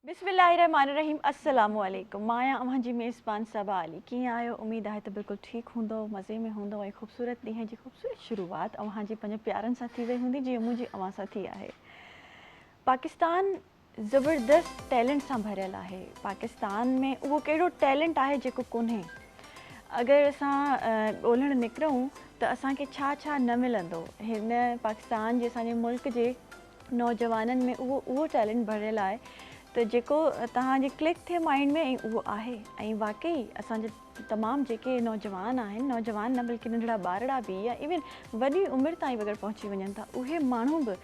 बिस्मिल्लाहिर्रहमानिर्रहीम अस्सलामु अलैकुम माया अव्हां जी मेज़बान सबा अली कीअं आहियो। उम्मीद आहे त बिल्कुलु ठीकु हूंदो, मज़े में हूंदो ऐं ख़ूबसूरत ॾींहं जी ख़ूबसूरत शुरूआत अव्हां जी पंहिंजे प्यारनि सां थी वई हूंदी जीअं मुंहिंजी अव्हां सां थी आहे। पाकिस्तान ज़बरदस्त टैलेंट सां भरियल आहे। पाकिस्तान में उहो कहिड़ो टैलेंट आहे जेको कोन्हे। अगरि असां ॻोल्हणु निकिरूं त असांखे छा छा न मिलंदो। हिन पाकिस्तान जे असांजे मुल्क जे नौजवाननि में उहो टैलेंट भरियल आहे त जेको तव्हांजे क्लिक थिए माइंड में ऐं उहो आहे। ऐं वाक़ई असांजे तमामु जेके नौजवान आहिनि, नौजवान न बल्कि नंढड़ा ॿारड़ा बि या इवन वॾी उमिरि ताईं अगरि पहुची वञनि था, उहे माण्हू बि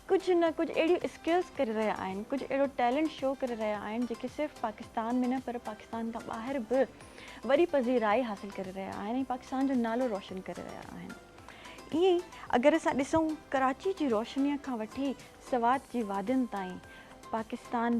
कुझु न कुझु अहिड़ियूं स्किल्स करे रहिया आहिनि, कुझु अहिड़ो टैलेंट शो करे रहिया आहिनि जेके सिर्फ़ु पाकिस्तान में न पर पाकिस्तान खां ॿाहिरि बि वरी पज़ीराई हासिलु करे रहिया आहिनि ऐं पाकिस्तान जो नालो रोशन करे रहिया आहिनि। ईअं ई अगरि असां ॾिसूं कराची जी रोशनीअ खां वठी सवात जी वादियुनि ताईं पाकिस्तान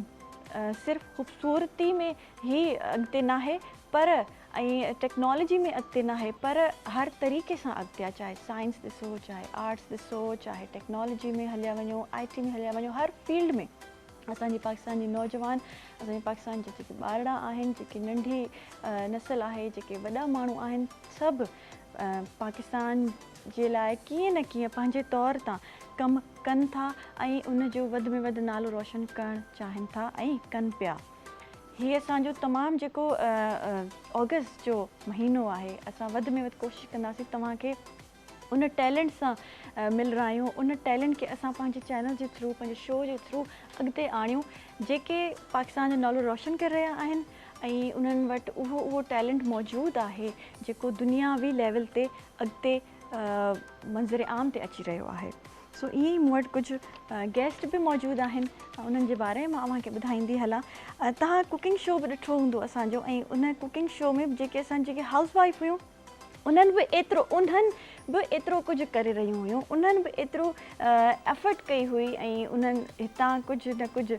सिर्फ़ु ख़ूबसूरती में ई अॻिते नाहे पर ऐं टेक्नोलॉजी में अॻिते नाहे पर हर तरीक़े सां अॻिते आहे। चाहे साइंस ॾिसो, चाहे आर्ट्स ॾिसो, चाहे टेक्नोलॉजी में हलिया वञो, IT में हलिया वञो, हर फील्ड में असांजे पाकिस्तान जी नौजवान, असांजे पाकिस्तान जा जेके ॿारड़ा आहिनि, जेके नंढी नस्ल आहे, जेके वॾा माण्हू आहिनि, सभु पाकिस्तान जे लाइ कीअं न कीअं पंहिंजे तौर तां कमु कनि था ऐं उनजो वधि में वधि नालो रोशन करणु चाहिनि था ऐं कनि पिया। हीअ असांजो तमामु जेको ऑगस्ट जो महीनो आहे, असां वधि में वधि कोशिशि कंदासीं तव्हांखे उन टैलेंट सां मिलरायूं, उन टैलेंट खे असां पंहिंजे चैनल जे थ्रू, पंहिंजे शो जे थ्रू अॻिते आणियूं जेके पाकिस्तान जो नालो रोशन करे रहिया आहिनि ऐं उन्हनि वटि उहो टैलेंट मौजूदु आहे जेको दुनियावी लेवल ते अॻिते मंज़र आम ते अची रहियो आहे। सो ईअं ई मूं वटि कुझु गेस्ट बि मौजूदु आहिनि, उन्हनि जे बारे में मां तव्हांखे ॿुधाईंदी हलां। तव्हां कुकिंग शो बि ॾिठो हूंदो असांजो ऐं उन कुकिंग शो में जेके असां जेके हाउस वाइफ हुयूं उन्हनि बि एतिरो कुझु करे रहियूं हुयूं, उन्हनि बि एतिरो एफर्ट कई हुई ऐं उन्हनि हितां कुझु न कुझु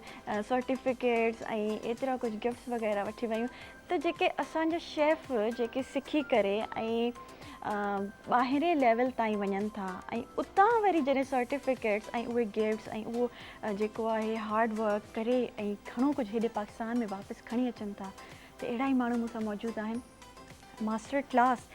सर्टिफिकेट्स ऐं एतिरा कुझु गिफ्ट्स वग़ैरह वठी वियूं। त जेके असांजा शेफ जेके सिखी करे ऐं ॿाहिरे लेवल ताईं वञनि था ऐं उतां वरी जॾहिं सर्टिफिकेट्स ऐं उहे गिफ्ट्स ऐं उहो जेको आहे हार्ड वर्क करे ऐं घणो कुझु हेॾे पाकिस्तान में वापसि खणी अचनि था, त अहिड़ा ई माण्हू मूंसां मौजूदु आहिनि। मास्टर क्लास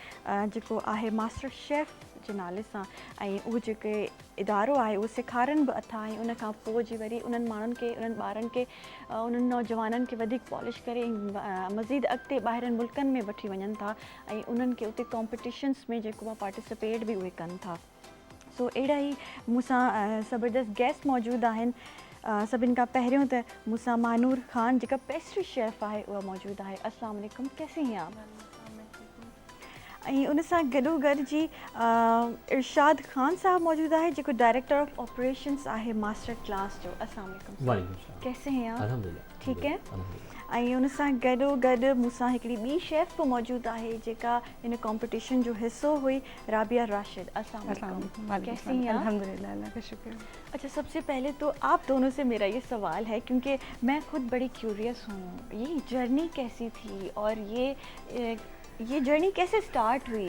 जेको आहे मास्टर शेफ़ जे नाले सां ऐं उहो जेके इदारो आहे उहो सेखारनि बि अथा ऐं उन खां पोइ जी वरी उन्हनि माण्हुनि खे, उन्हनि ॿारनि खे, उन्हनि नौजवाननि खे वधीक पॉलिश करे मज़ीद अॻिते ॿाहिरनि मुल्कनि में वठी वञनि था ऐं उन्हनि खे उते कॉम्पिटिशन्स में जेको आहे पार्टिसिपेट बि उहे कनि था। सो अहिड़ा ई मूंसां ज़बरदस्त गेस्ट मौजूदु आहिनि। सभिनि खां पहिरियों त मूंसां मानूर ख़ान जेका पेस्ट्री शेफ़ आहे उहा मौजूदु आहे। अस्सलाम वालेकुम, कैसे हैं आप? ऐं उन सां गॾोगॾु जी इरशाद ख़ान साहब मौजूदु आहे जेको डायरेक्टर ऑफ ऑपरेशंस आहे मास्टर क्लास जो। अस्सलाम वालेकुम, कैसे हैं आप? अल्हम्दुलिल्लाह, ठीक है। अल्हम्दुलिल्लाह। ऐं उन सां गॾोगॾु मूंसां हिकिड़ी ॿी शेफ़ बि मौजूदु आहे जेका इन कॉम्पिटिशन जो हिसो हुई, राबिया राशिद। अस्सलाम वालेकुम, कैसी हैं आप? अल्हम्दुलिल्लाह, अल्लाह का शुक्र। अच्छा, सबसे पहले तो आप दोनों से मेरा ये सवाल है क्योंकि मैं खुद बड़ी क्यूरियस हूँ, ये जर्नी कैसी थी और ये जर्नी कैसे स्टार्ट हुई,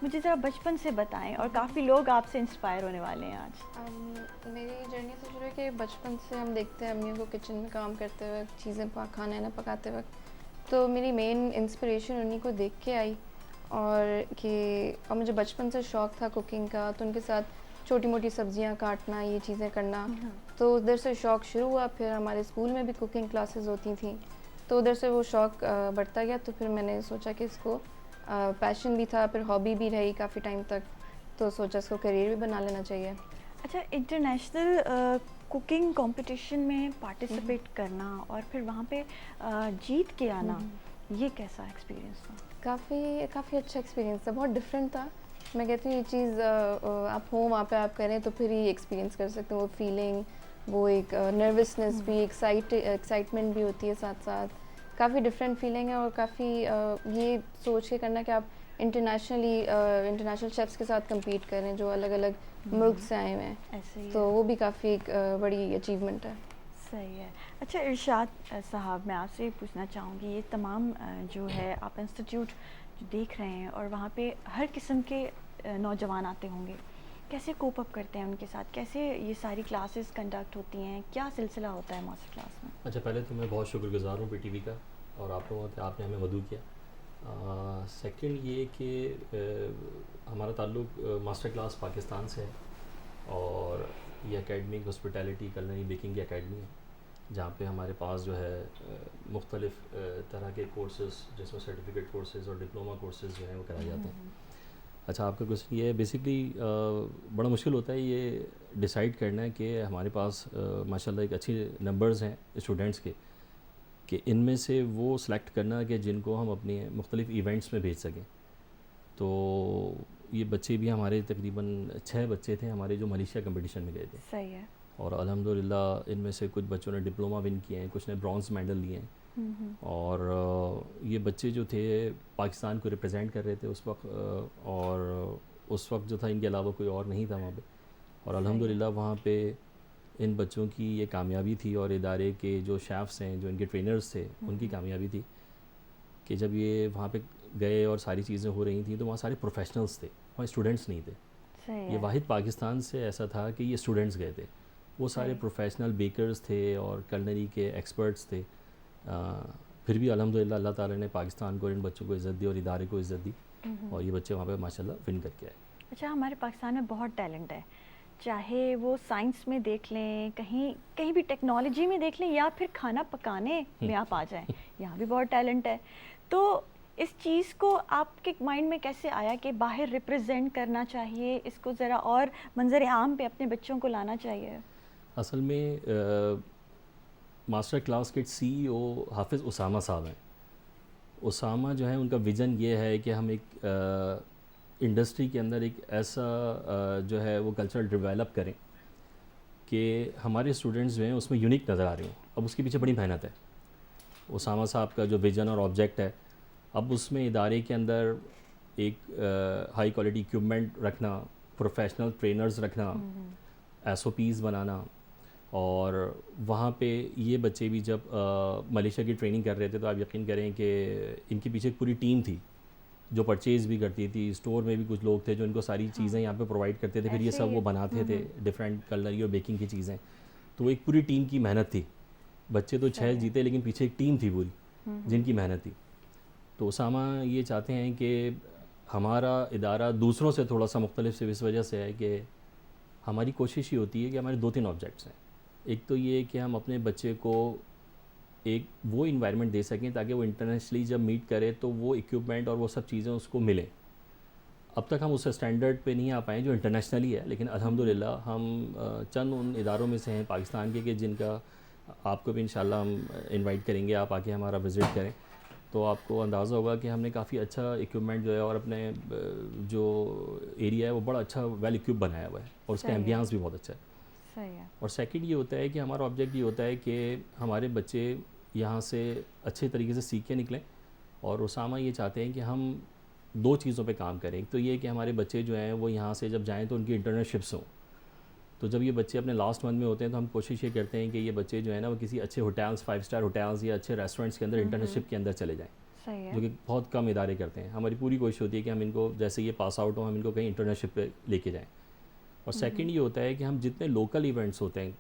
मुझे ज़रा बचपन से बताएं और काफ़ी लोग आपसे इंस्पायर होने वाले हैं आज। मेरी जर्नी से शुरू है कि बचपन से हम देखते हैं अम्मियों को किचन में काम करते वक्त, चीज़ें खाना ना पकाते वक्त, तो मेरी मेन इंस्पिरेशन उन्हीं को देख के आई और मुझे बचपन से शौक़ था कुकिंग का, तो उनके साथ छोटी मोटी सब्जियां काटना, ये चीज़ें करना, तो उधर से शौक़ शुरू हुआ। फिर हमारे स्कूल में भी कुकिंग क्लासेस होती थी, तो उधर से वो शौक़ बढ़ता गया। तो फिर मैंने सोचा कि इसको पैशन भी था, फिर हॉबी भी रही काफ़ी टाइम तक, तो सोचा इसको करियर भी बना लेना चाहिए। अच्छा, इंटरनेशनल कुकिंग कंपटीशन में पार्टिसिपेट करना और फिर वहाँ पे जीत के आना, ये कैसा एक्सपीरियंस था? काफ़ी अच्छा एक्सपीरियंस था, बहुत डिफरेंट था। मैं कहती हूँ ये चीज़ आप हो वहाँ पे आप करें तो फिर ही एक्सपीरियंस कर सकते हो। वो फीलिंग, वो एक नर्वसनेस भी, एक्साइटमेंट भी होती है साथ साथ। काफ़ी डिफरेंट फीलिंग है और काफ़ी ये सोच के करना कि आप इंटरनेशनल शेफ्स के साथ compete करें जो अलग अलग मुल्क से आए हुए हैं, ऐसे ही तो वो भी काफ़ी एक बड़ी अचीवमेंट है। सही है। अच्छा इरशाद साहब, मैं आपसे पूछना चाहूँगी, ये तमाम जो है आप इंस्टीट्यूट जो देख रहे हैं और वहाँ पे हर किस्म के नौजवान आते होंगे, कैसे कोप अप करते हैं उनके साथ, कैसे ये सारी क्लासेस कंडक्ट होती हैं, क्या सिलसिला होता है मास्टर क्लास में? अच्छा, पहले तो मैं बहुत शुक्रगुज़ार हूँ पीटीवी का और आप लोगों के, आपने हमें मदऊ किया। सेकंड ये कि हमारा ताल्लुक़ मास्टर क्लास पाकिस्तान से है और ये एकेडमिक हॉस्पिटैलिटी कुलिनरी बेकिंग की एकेडमी है, जहाँ पे हमारे पास जो है मुख्तलिफ़ तरह के कोर्सेज़, जिसमें सर्टिफिकेट कोर्सेज़ और डिप्लोमा कोर्सेज़ जो हैं वो कराए जाते हैं। अच्छा, आपका क्वेश्चन ये है बेसिकली बड़ा मुश्किल होता है ये डिसाइड करना है कि हमारे पास माशाल्लाह एक अच्छी नंबर्स हैं स्टूडेंट्स के, कि इनमें से वो सिलेक्ट करना कि जिनको हम अपने मुख्तलिफ़ इवेंट्स में भेज सकें। तो ये बच्चे भी हमारे तकरीबन 6 बच्चे थे हमारे जो मलेशिया कंपटीशन में गए थे, सही है। और अल्हम्दुलिल्लाह इनमें से कुछ बच्चों ने डिप्लोमा विन किए हैं, कुछ ने ब्रॉन्ज़ मेडल लिए हैं। और ये बच्चे जो थे पाकिस्तान को रिप्रेजेंट कर रहे थे उस वक्त, और उस वक्त जो था इनके अलावा कोई और नहीं था वहाँ पे, और अल्हम्दुलिल्लाह वहाँ पे इन बच्चों की ये कामयाबी थी और इदारे के जो शेफ़्स हैं, जो इनके ट्रेनर्स थे, उनकी कामयाबी थी कि जब ये वहाँ पे गए और सारी चीज़ें हो रही थी तो वहाँ सारे प्रोफेशनल्स थे, वहाँ स्टूडेंट्स नहीं थे। सही ये है। वाहिद पाकिस्तान से ऐसा था कि ये स्टूडेंट्स गए थे, वो सारे सही। प्रोफेशनल बेकर्स थे और कुलिनरी के एक्सपर्ट्स थे। फिर भी अल्हम्दुलिल्लाह अल्लाह ताला ने पाकिस्तान को, इन बच्चों को इज़्ज़त दी और इदारे को इज़्ज़त दी, और ये बच्चे वहाँ पे माशाल्लाह विन करके आए। अच्छा, हमारे पाकिस्तान में बहुत टैलेंट है, चाहे वो साइंस में देख लें, कहीं कहीं भी टेक्नोलॉजी में देख लें, या फिर खाना पकाने में आप आ जाएं, यहाँ भी बहुत टैलेंट है। तो इस चीज़ को आपके माइंड में कैसे आया कि बाहर रिप्रेजेंट करना चाहिए, इसको ज़रा और मंजर आम पे अपने बच्चों को लाना चाहिए? असल में मास्टर क्लास के CEO हाफिज़ उसामा साहब हैं। उसामा जो है उनका विज़न ये है कि हम एक इंडस्ट्री के अंदर एक ऐसा जो है वो कल्चर डेवलप करें कि हमारे स्टूडेंट्स जो हैं उसमें यूनिक नज़र आ रहे हों। अब उसके पीछे बड़ी मेहनत है। उसामा साहब का जो विज़न और ऑब्जेक्ट है, अब उसमें इदारे के अंदर एक हाई क्वालिटी इक्विपमेंट रखना, प्रोफेशनल ट्रेनर्स रखना, SOPs बनाना, और वहाँ पे ये बच्चे भी जब मलेशिया की ट्रेनिंग कर रहे थे तो आप यकीन करें कि इनके पीछे एक पूरी टीम थी जो परचेज़ भी करती थी, स्टोर में भी कुछ लोग थे जो इनको सारी चीज़ें यहाँ पे प्रोवाइड करते थे, फिर ये ऐसे सब ही वो बनाते थे डिफरेंट कलरी और बेकिंग की चीज़ें। तो एक पूरी टीम की मेहनत थी। बच्चे तो 6 जीते, लेकिन पीछे एक टीम थी पूरी जिनकी मेहनत थी। तो उसामा ये चाहते हैं कि हमारा इदारा दूसरों से थोड़ा सा मुख्तलिफ सिर्फ इस वजह से है कि हमारी कोशिश ये होती है कि हमारे 2-3 ऑब्जेक्ट्स हैं। एक तो ये कि हम अपने बच्चे को एक वो इन्वायरमेंट दे सकें ताकि वो इंटरनेशनली जब मीट करे तो वो इक्विपमेंट और वो सब चीज़ें उसको मिलें। अब तक हम उस स्टैंडर्ड पे नहीं आ पाए जो इंटरनेशनली है, लेकिन अल्हम्दुलिल्लाह हम चंद उन इदारों में से हैं पाकिस्तान के कि जिनका आपको भी इंशाल्लाह हम इनवाइट करेंगे, आप आके हमारा विज़िट करें तो आपको अंदाज़ा होगा कि हमने काफ़ी अच्छा इक्विपमेंट जो है और अपने जो एरिया है वो बड़ा अच्छा वेल इक्विप बनाया हुआ है, और उसका सही है। एम्बियंस भी बहुत अच्छा है। सही है। और सेकंड ये होता है कि हमारा ऑब्जेक्ट ये होता है कि हमारे बच्चे यहाँ से अच्छे तरीके से सीख के निकलें, और उसामा ये चाहते हैं कि हम 2 चीज़ों पे काम करें। एक तो ये कि हमारे बच्चे जो हैं वो यहाँ से जब जाएँ तो उनकी इंटर्नशिप्स हों। तो जब ये बच्चे अपने लास्ट मंथ में होते हैं तो हम कोशिश ये करते हैं कि ये बच्चे जो है ना वो किसी अच्छे होटल्स, 5 स्टार होटल्स या अच्छे रेस्टोरेंट्स के अंदर इंटर्नशिप के अंदर चले जाएँ, सही है। जो कि बहुत कम इदारे करते हैं। हमारी पूरी कोशिश होती है कि हम इनको जैसे ये पास आउट हो हम इनको कहीं इंटर्नशिप पे लेके जाएँ। और सेकंड ये होता है कि हम जितने लोकल इवेंट्स होते हैं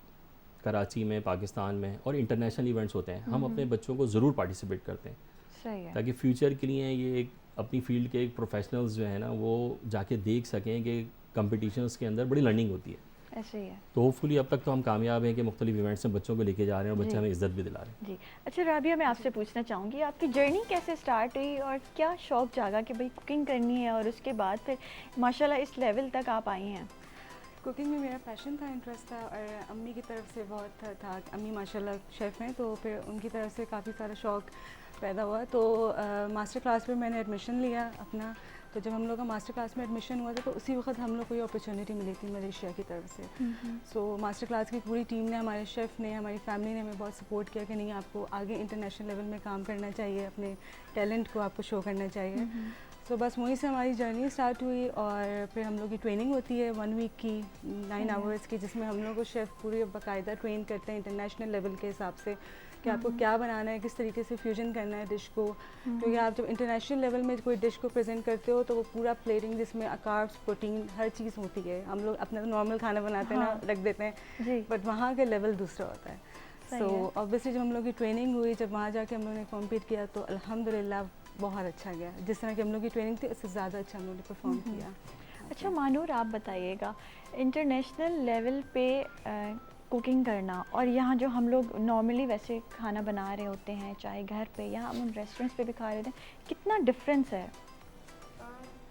कराची में, पाकिस्तान में, और इंटरनेशनल इवेंट्स होते हैं, हम अपने बच्चों को ज़रूर पार्टिसिपेट करते हैं सही है। ताकि फ्यूचर के लिए ये एक अपनी फील्ड के एक प्रोफेशनल्स जो है ना वो जाके देख सकें कि कंपटीशंस के अंदर बड़ी लर्निंग होती है। ऐसे ही है। तो होपफुली अब तक तो हम कामयाब हैं कि मुख्तलिफ इवेंट्स में बच्चों को लेके जा रहे हैं और बच्चे जी। हमें इज़्ज़त भी दिला रहे हैं। जी। अच्छा राबिया, मैं आपसे पूछना चाहूँगी आपकी जर्नी कैसे स्टार्ट हुई और क्या शौक़ जागा कि भाई कुकिंग करनी है, और उसके बाद फिर माशाल्लाह इस लेवल तक आप आई हैं? कुकिंग में मेरा पैशन था, इंटरेस्ट था, और अम्मी की तरफ से बहुत था। अम्मी माशाल्लाह शेफ़ हैं, तो फिर उनकी तरफ से काफ़ी सारा शौक़ पैदा हुआ। तो मास्टर क्लास में मैंने एडमिशन लिया अपना। तो जब हम लोग का मास्टर क्लास में एडमिशन हुआ था तो उसी वक्त हम लोग को ये अपॉर्चुनिटी मिली थी मलेशिया की तरफ से। सो मास्टर क्लास की पूरी टीम ने, हमारे शेफ़ ने, हमारी फैमिली ने हमें बहुत सपोर्ट किया कि नहीं, आपको आगे इंटरनेशनल लेवल में काम करना चाहिए, अपने टैलेंट को आपको शो करना चाहिए। सो बस वहीं से हमारी जर्नी स्टार्ट हुई और फिर हम लोग की ट्रेनिंग होती है 1 वीक की 9 आवर्स की, जिसमें हम लोग को शेफ़ पूरी बाकायदा ट्रेन करते हैं इंटरनेशनल लेवल के हिसाब से कि आपको क्या बनाना है, किस तरीके से फ्यूजन करना है डिश को, क्योंकि आप जब इंटरनेशनल लेवल में कोई डिश को प्रेजेंट करते हो तो वो पूरा प्लेटिंग जिसमें कार्ब्स, प्रोटीन, हर चीज़ होती है। हम लोग अपना नॉर्मल खाना बनाते हैं ना, रख देते हैं जी बट वहाँ का लेवल दूसरा होता है। सो ऑब्वियसली जब हम लोग की ट्रेनिंग हुई, जब वहाँ जाके हम लोग ने कॉम्पीट किया तो अल्हम्दुलिल्लाह बहुत अच्छा गया। जिस तरह की हम लोग की ट्रेनिंग थी उससे ज़्यादा अच्छा हम लोग ने परफॉर्म किया। अच्छा मानूर, आप बताइएगा इंटरनेशनल लेवल पे कुकिंग करना और यहाँ जो हम लोग नॉर्मली वैसे खाना बना रहे होते हैं, चाहे घर पे या हम रेस्टोरेंट्स पे भी खा रहे होते हैं, कितना डिफरेंस है?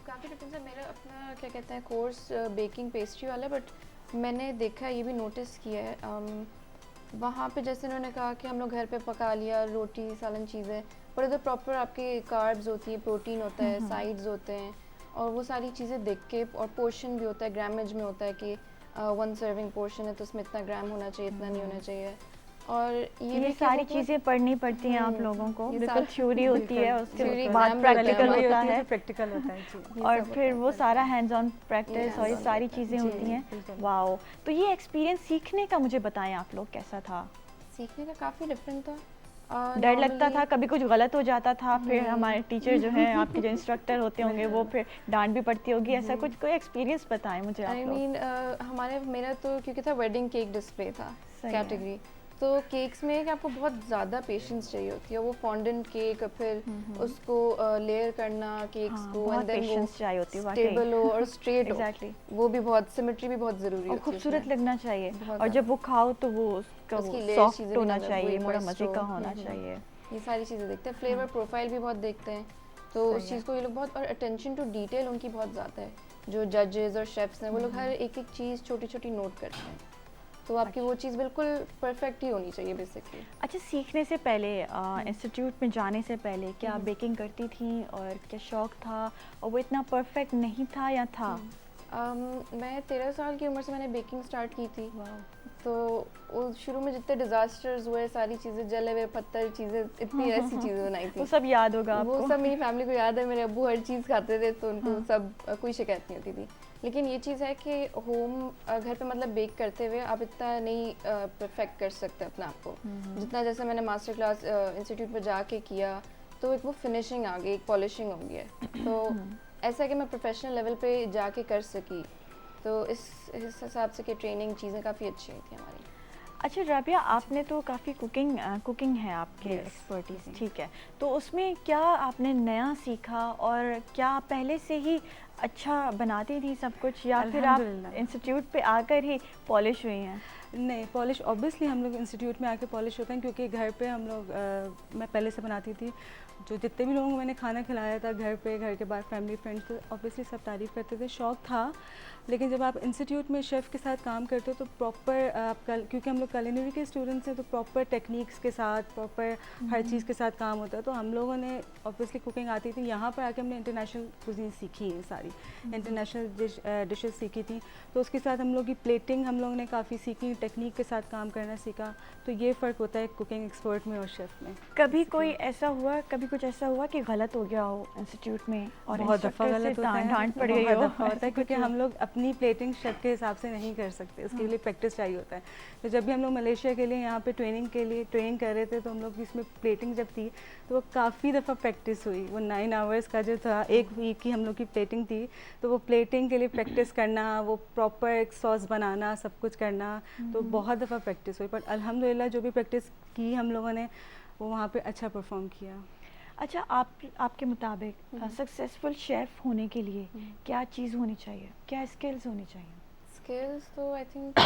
काफ़ी डिफरेंस है। मेरा अपना क्या कहते हैं कोर्स बेकिंग पेस्ट्री वाला है, बट मैंने देखा है, ये भी नोटिस किया है वहाँ पे जैसे उन्होंने कहा कि हम लोग घर पे पका लिया रोटी सालन चीज़ें, पर इधर प्रॉपर आपके कार्ब्स होती है, प्रोटीन होता है, साइड्स होते हैं और वो सारी चीज़ें देख के, और पोर्शन भी होता है, ग्रामेज में होता है कि 1 सर्विंग पोर्शन है तो उसमें इतना ग्राम होना चाहिए, इतना नहीं होना चाहिए। और ये सारी चीज़ें पढ़नी पड़ती हैं आप लोगों को, ये बिल्कुल थ्योरी होती है, उसके Theory बाद exam प्रैक्टिकल रहता है, होता होती है प्रैक्टिकल होता है जी। और सब फिर होता वो है। सारा हैंड्स ऑन प्रैक्टिस और ये hands-on सारी practice, चीज़ें जी, होती हैं। बिल्कुल। वाओ, तो ये एक्सपीरियंस सीखने का मुझे बताएं आप लोग कैसा था? सीखने का काफ़ी डिफरेंट था। डर लगता normally- था कभी कुछ गलत हो जाता था, फिर हमारे टीचर जो हैं आपके जो इंस्ट्रक्टर होते होंगे वो फिर डांट भी पड़ती होगी, ऐसा कुछ कोई एक्सपीरियंस बताएं मुझे आप आई लोग। मीन मेरा तो क्योंकि था वेडिंग केक डिस्प्ले था सही है। कैटेगरी, तो केक्स में कि आपको बहुत ज़्यादा पेशेंस चाहिए होती है। वो फॉन्डेंट केक, फिर उसको लेयर करना केक्स हाँ, को, बहुत एंड देन वो पेशेंस चाहिए होती है वाकई। स्टेबल हो और स्ट्रेट हो, एग्जैक्टली, वो भी बहुत, सिमेट्री भी बहुत ज़रूरी और होती है खूबसूरत उसमें। लगना चाहिए, बहुत और जब वो खाओ तो वो उसका उसकी वो layers सॉफ्ट चीज़ें होना भी चाहिए, वो बड़ा moist मज़े हो। का होना चाहिए। ये सारी चीज़ें देखते हैं, फ्लेवर प्रोफाइल भी बहुत देखते हैं, तो सही उस चीज़ को ये लोग बहुत, और अटेंशन टू डिटेल उनकी बहुत ज़्यादा है। जो जजेस और शेफ्स हैं वो लोग हर एक एक चीज़ छोटी छोटी नोट करते हैं, तो आपकी वो चीज़ बिल्कुल परफेक्ट ही होनी चाहिए बेसिकली। अच्छा, सीखने से पहले इंस्टीट्यूट में जाने से पहले क्या आप बेकिंग करती थी और क्या शौक था, और वो इतना परफेक्ट नहीं था या था? मैं 13 साल की उम्र से मैंने बेकिंग स्टार्ट की थी, वाओ, तो वो शुरू में जितने डिजास्टर्स हुए, सारी चीज़ें जले हुए पत्थर चीज़ें, इतनी ऐसी चीज़ें बनाई वो थी, सब याद होगा वो आपको? सब मेरी फैमिली को याद है। मेरे अब्बू हर चीज़ खाते थे तो उनको सब कोई शिकायत नहीं होती थी। लेकिन ये चीज़ है कि होम घर पे मतलब बेक करते हुए आप इतना नहीं परफेक्ट कर सकते अपने आप को जितना, जैसे मैंने मास्टर क्लास इंस्टीट्यूट में जाके किया तो एक वो फिनिशिंग आ गई, एक पॉलिशिंग हो गई है। तो ऐसा है कि मैं प्रोफेशनल लेवल पे जाके कर सकी, तो इस हिसाब से कि ट्रेनिंग चीज़ें काफ़ी अच्छी हुई थी हमारी। अच्छा राबिया, आपने तो काफ़ी कुकिंग है आपके Yes. एक्सपर्टीज, ठीक है, तो उसमें क्या आपने नया सीखा और क्या आप पहले से ही अच्छा बनाती थी सब कुछ, या फिर आप अल्हम्दुलिल्लाह। इंस्टीट्यूट पे आकर ही पॉलिश हुई हैं? नहीं, पॉलिश ऑब्वियसली हम लोग इंस्टीट्यूट में आके पॉलिश होते हैं, क्योंकि घर पे हम लोग मैं पहले से बनाती थी। जो जितने भी लोगों को मैंने खाना खिलाया था घर पे, घर के बाद फैमिली फ्रेंड्स, तो ऑब्वियसली सब तारीफ़ करते थे, शौक़ था। लेकिन जब आप इंस्टीट्यूट में शेफ़ के साथ काम करते हो तो प्रॉपर क्योंकि हम लोग culinary के स्टूडेंट्स हैं, तो प्रॉपर टेक्निक्स के साथ, प्रॉपर हर चीज़ के साथ काम होता है। तो हम लोगों ने ऑब्वियसली कुकिंग आती थी, यहाँ पर आके हमने इंटरनेशनल कुजीन सीखी है, सारी इंटरनेशनल डिशेस सीखी थी। तो उसके साथ हम लोग की प्लेटिंग हम लोग ने काफ़ी सीखी, टेक्निक के साथ काम करना सीखा। तो ये फ़र्क होता है कुकिंग एक्सपर्ट में और शेफ़ में। कभी कुछ ऐसा हुआ कि गलत हो गया हो इंस्टीट्यूट में और बहुत दफ़ा इंस्ट्रक्टर से गलत होता है, डांट पड़ गई बहुत हो? दफ़ा होता है, क्योंकि हम लोग अपनी प्लेटिंग शेफ़ के हिसाब से नहीं कर सकते, उसके लिए प्रैक्टिस चाहिए होता है। तो जब भी हम लोग मलेशिया के लिए यहाँ पे ट्रेनिंग कर रहे थे, तो हम लोग की इसमें प्लेटिंग जब थी तो वो काफ़ी दफ़ा प्रैक्टिस हुई। वो 9 आवर्स का जो था, एक वीक की हम लोग की प्लेटिंग थी, तो वो प्लेटिंग के लिए प्रैक्टिस करना, वो प्रॉपर एक सॉस बनाना, सब कुछ करना, तो बहुत दफ़ा प्रैक्टिस हुई। पर अल्हम्दुलिल्लाह जो भी प्रैक्टिस की हम लोगों ने, वो वहाँ पे अच्छा परफॉर्म किया। अच्छा, आपके मुताबिक सक्सेसफुल शेफ़ होने के लिए क्या चीज़ होनी चाहिए, क्या स्किल्स होनी चाहिए? स्किल्स तो आई थिंक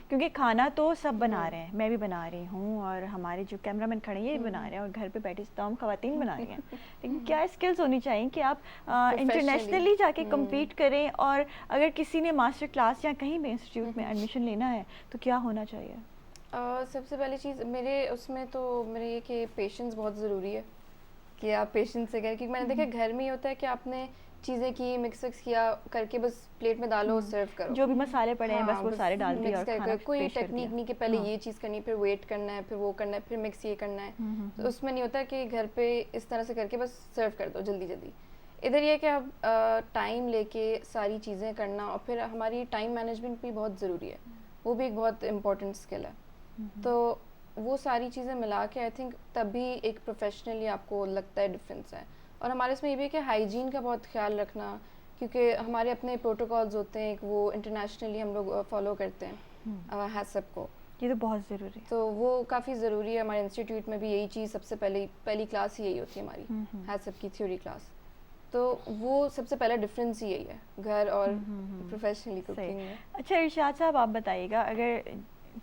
क्योंकि खाना तो सब बना रहे हैं, मैं भी बना रही हूँ और हमारे जो कैमरामैन खड़े हैं ये भी बना रहे हैं और घर पे बैठी तमाम खवातीन बना रही हैं, लेकिन क्या स्किल्स होनी चाहिए कि आप इंटरनेशनली जाके compete करें, और अगर किसी ने मास्टर क्लास या कहीं भी इंस्टीट्यूट में एडमिशन लेना है तो क्या होना चाहिए? सबसे पहली चीज़ मेरे उसमें तो मेरे ये कि पेशेंस बहुत ज़रूरी है, कि आप पेशेंस से करें। क्योंकि मैंने देखा घर में ही होता है कि आपने चीज़ें की, मिक्स किया करके बस प्लेट में डालो, सर्व करो, जो भी मसाले पड़े हैं बस वो सारे डाल दिए मिक्स और करके। खाना कोई पेश कर टेक्निक दिया। नहीं कि पहले हाँ। ये चीज़ करनी, फिर वेट करना है, फिर वो करना है, फिर मिक्स ये करना है। तो उसमें नहीं होता कि घर पे इस तरह से करके बस सर्व कर दो जल्दी जल्दी। इधर ये है कि अब टाइम लेके सारी चीज़ें करना, और फिर हमारी टाइम मैनेजमेंट भी बहुत ज़रूरी है, वो भी एक बहुत इम्पोर्टेंट स्किल है। तो वो सारी चीज़ें मिला के आई थिंक तभी एक प्रोफेशनली आपको लगता है डिफरेंस है। और हमारे इसमें ये भी है कि हाइजीन का बहुत ख्याल रखना, क्योंकि हमारे अपने प्रोटोकॉल्स होते हैं, वो इंटरनेशनली हम लोग फॉलो करते हैं हैसब को, ये तो बहुत ज़रूरी है। तो वो काफ़ी ज़रूरी है। हमारे इंस्टीट्यूट में भी यही चीज़ सबसे पहली क्लास ही यही होती है हमारी, हैसब की थ्योरी क्लास। तो वो सबसे पहला डिफरेंस ही यही है घर और प्रोफेशनली कुकिंग में। अच्छा इरशाद साहब, आप बताइएगा, अगर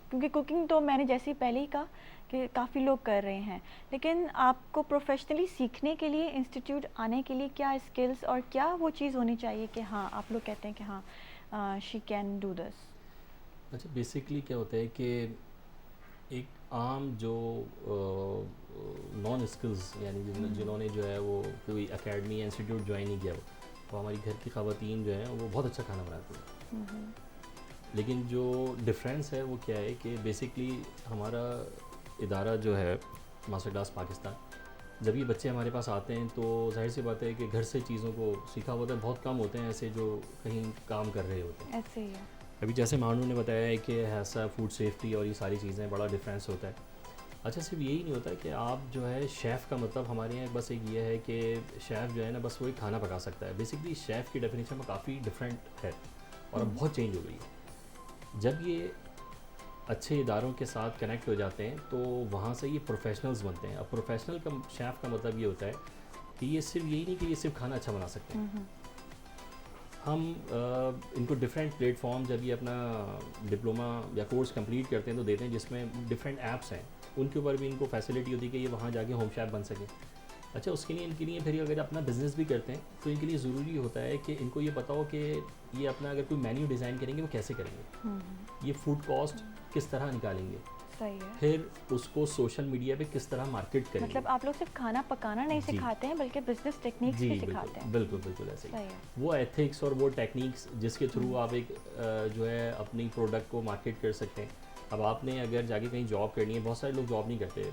क्योंकि कुकिंग तो मैंने जैसे ही पहले ही कहा कि काफ़ी लोग कर रहे हैं, लेकिन आपको प्रोफेशनली सीखने के लिए इंस्टीट्यूट आने के लिए क्या स्किल्स और क्या वो चीज़ होनी चाहिए कि हाँ आप लोग कहते हैं कि हाँ शी कैन डू दिस? अच्छा, बेसिकली क्या होता है कि एक आम जो नॉन स्किल्स यानी जिन्होंने जो है वो कोई एकेडमी या इंस्टीट्यूट ज्वाइन नहीं किया, वो हमारी घर की ख़वातीन जो हैं वो बहुत अच्छा खाना बनाती हैं। लेकिन जो डिफरेंस है वो क्या है कि बेसिकली हमारा इदारा जो है मास्टर क्लास पाकिस्तान, जब ये बच्चे हमारे पास आते हैं तो जाहिर सी बात है कि घर से चीज़ों को सीखा होता है, बहुत कम होते हैं ऐसे जो कहीं काम कर रहे होते हैं। ऐसे ही है। अभी जैसे मानू ने बताया है कि ऐसा फूड सेफ्टी और ये सारी चीज़ें बड़ा डिफरेंस होता है। अच्छा, सिर्फ यही नहीं होता कि आप जो है शेफ़ का मतलब हमारे यहाँ बस एक ये है कि शेफ़ जो है ना बस वो एक खाना पका सकता है। बेसिकली शेफ़ की डेफिनेशन में काफ़ी डिफरेंट है और अब बहुत चेंज हो गई है। जब ये अच्छे इदारों के साथ कनेक्ट हो जाते हैं तो वहाँ से ये प्रोफेशनल्स बनते हैं। अब प्रोफेशनल का शेफ़ का मतलब ये होता है कि ये सिर्फ यही नहीं कि ये सिर्फ खाना अच्छा बना सकते हैं। हम इनको डिफरेंट प्लेटफॉर्म जब ये अपना डिप्लोमा या कोर्स कंप्लीट करते हैं तो देते हैं, जिसमें डिफरेंट ऐप्स हैं, उनके ऊपर भी इनको फैसिलिटी होती है कि ये वहाँ जाके होम शेफ़ बन सके। अच्छा, उसके लिए इनके लिए फिर अगर अपना बिज़नेस भी करते हैं तो इनके लिए ज़रूरी होता है कि इनको ये पता हो कि ये अपना अगर कोई मेन्यू डिज़ाइन करेंगे वो कैसे करेंगे, ये फूड कॉस्ट किस तरह निकालेंगे, सही है। फिर उसको सोशल मीडिया पे किस तरह मार्केट करेंगे। मतलब आप लोग सिर्फ खाना पकाना नहीं जी। सिखाते हैं बल्कि बिजनेस टेक्निक्स जी भी सिखाते हैं। बिल्कुल बिल्कुल ऐसे सही ही। है। वो एथिक्स और वो टेक्निक्स जिसके थ्रू आप एक जो है अपनी प्रोडक्ट को मार्केट कर सकते हैं। अब आपने अगर जाके कहीं जॉब करनी है, बहुत सारे लोग जॉब नहीं करते,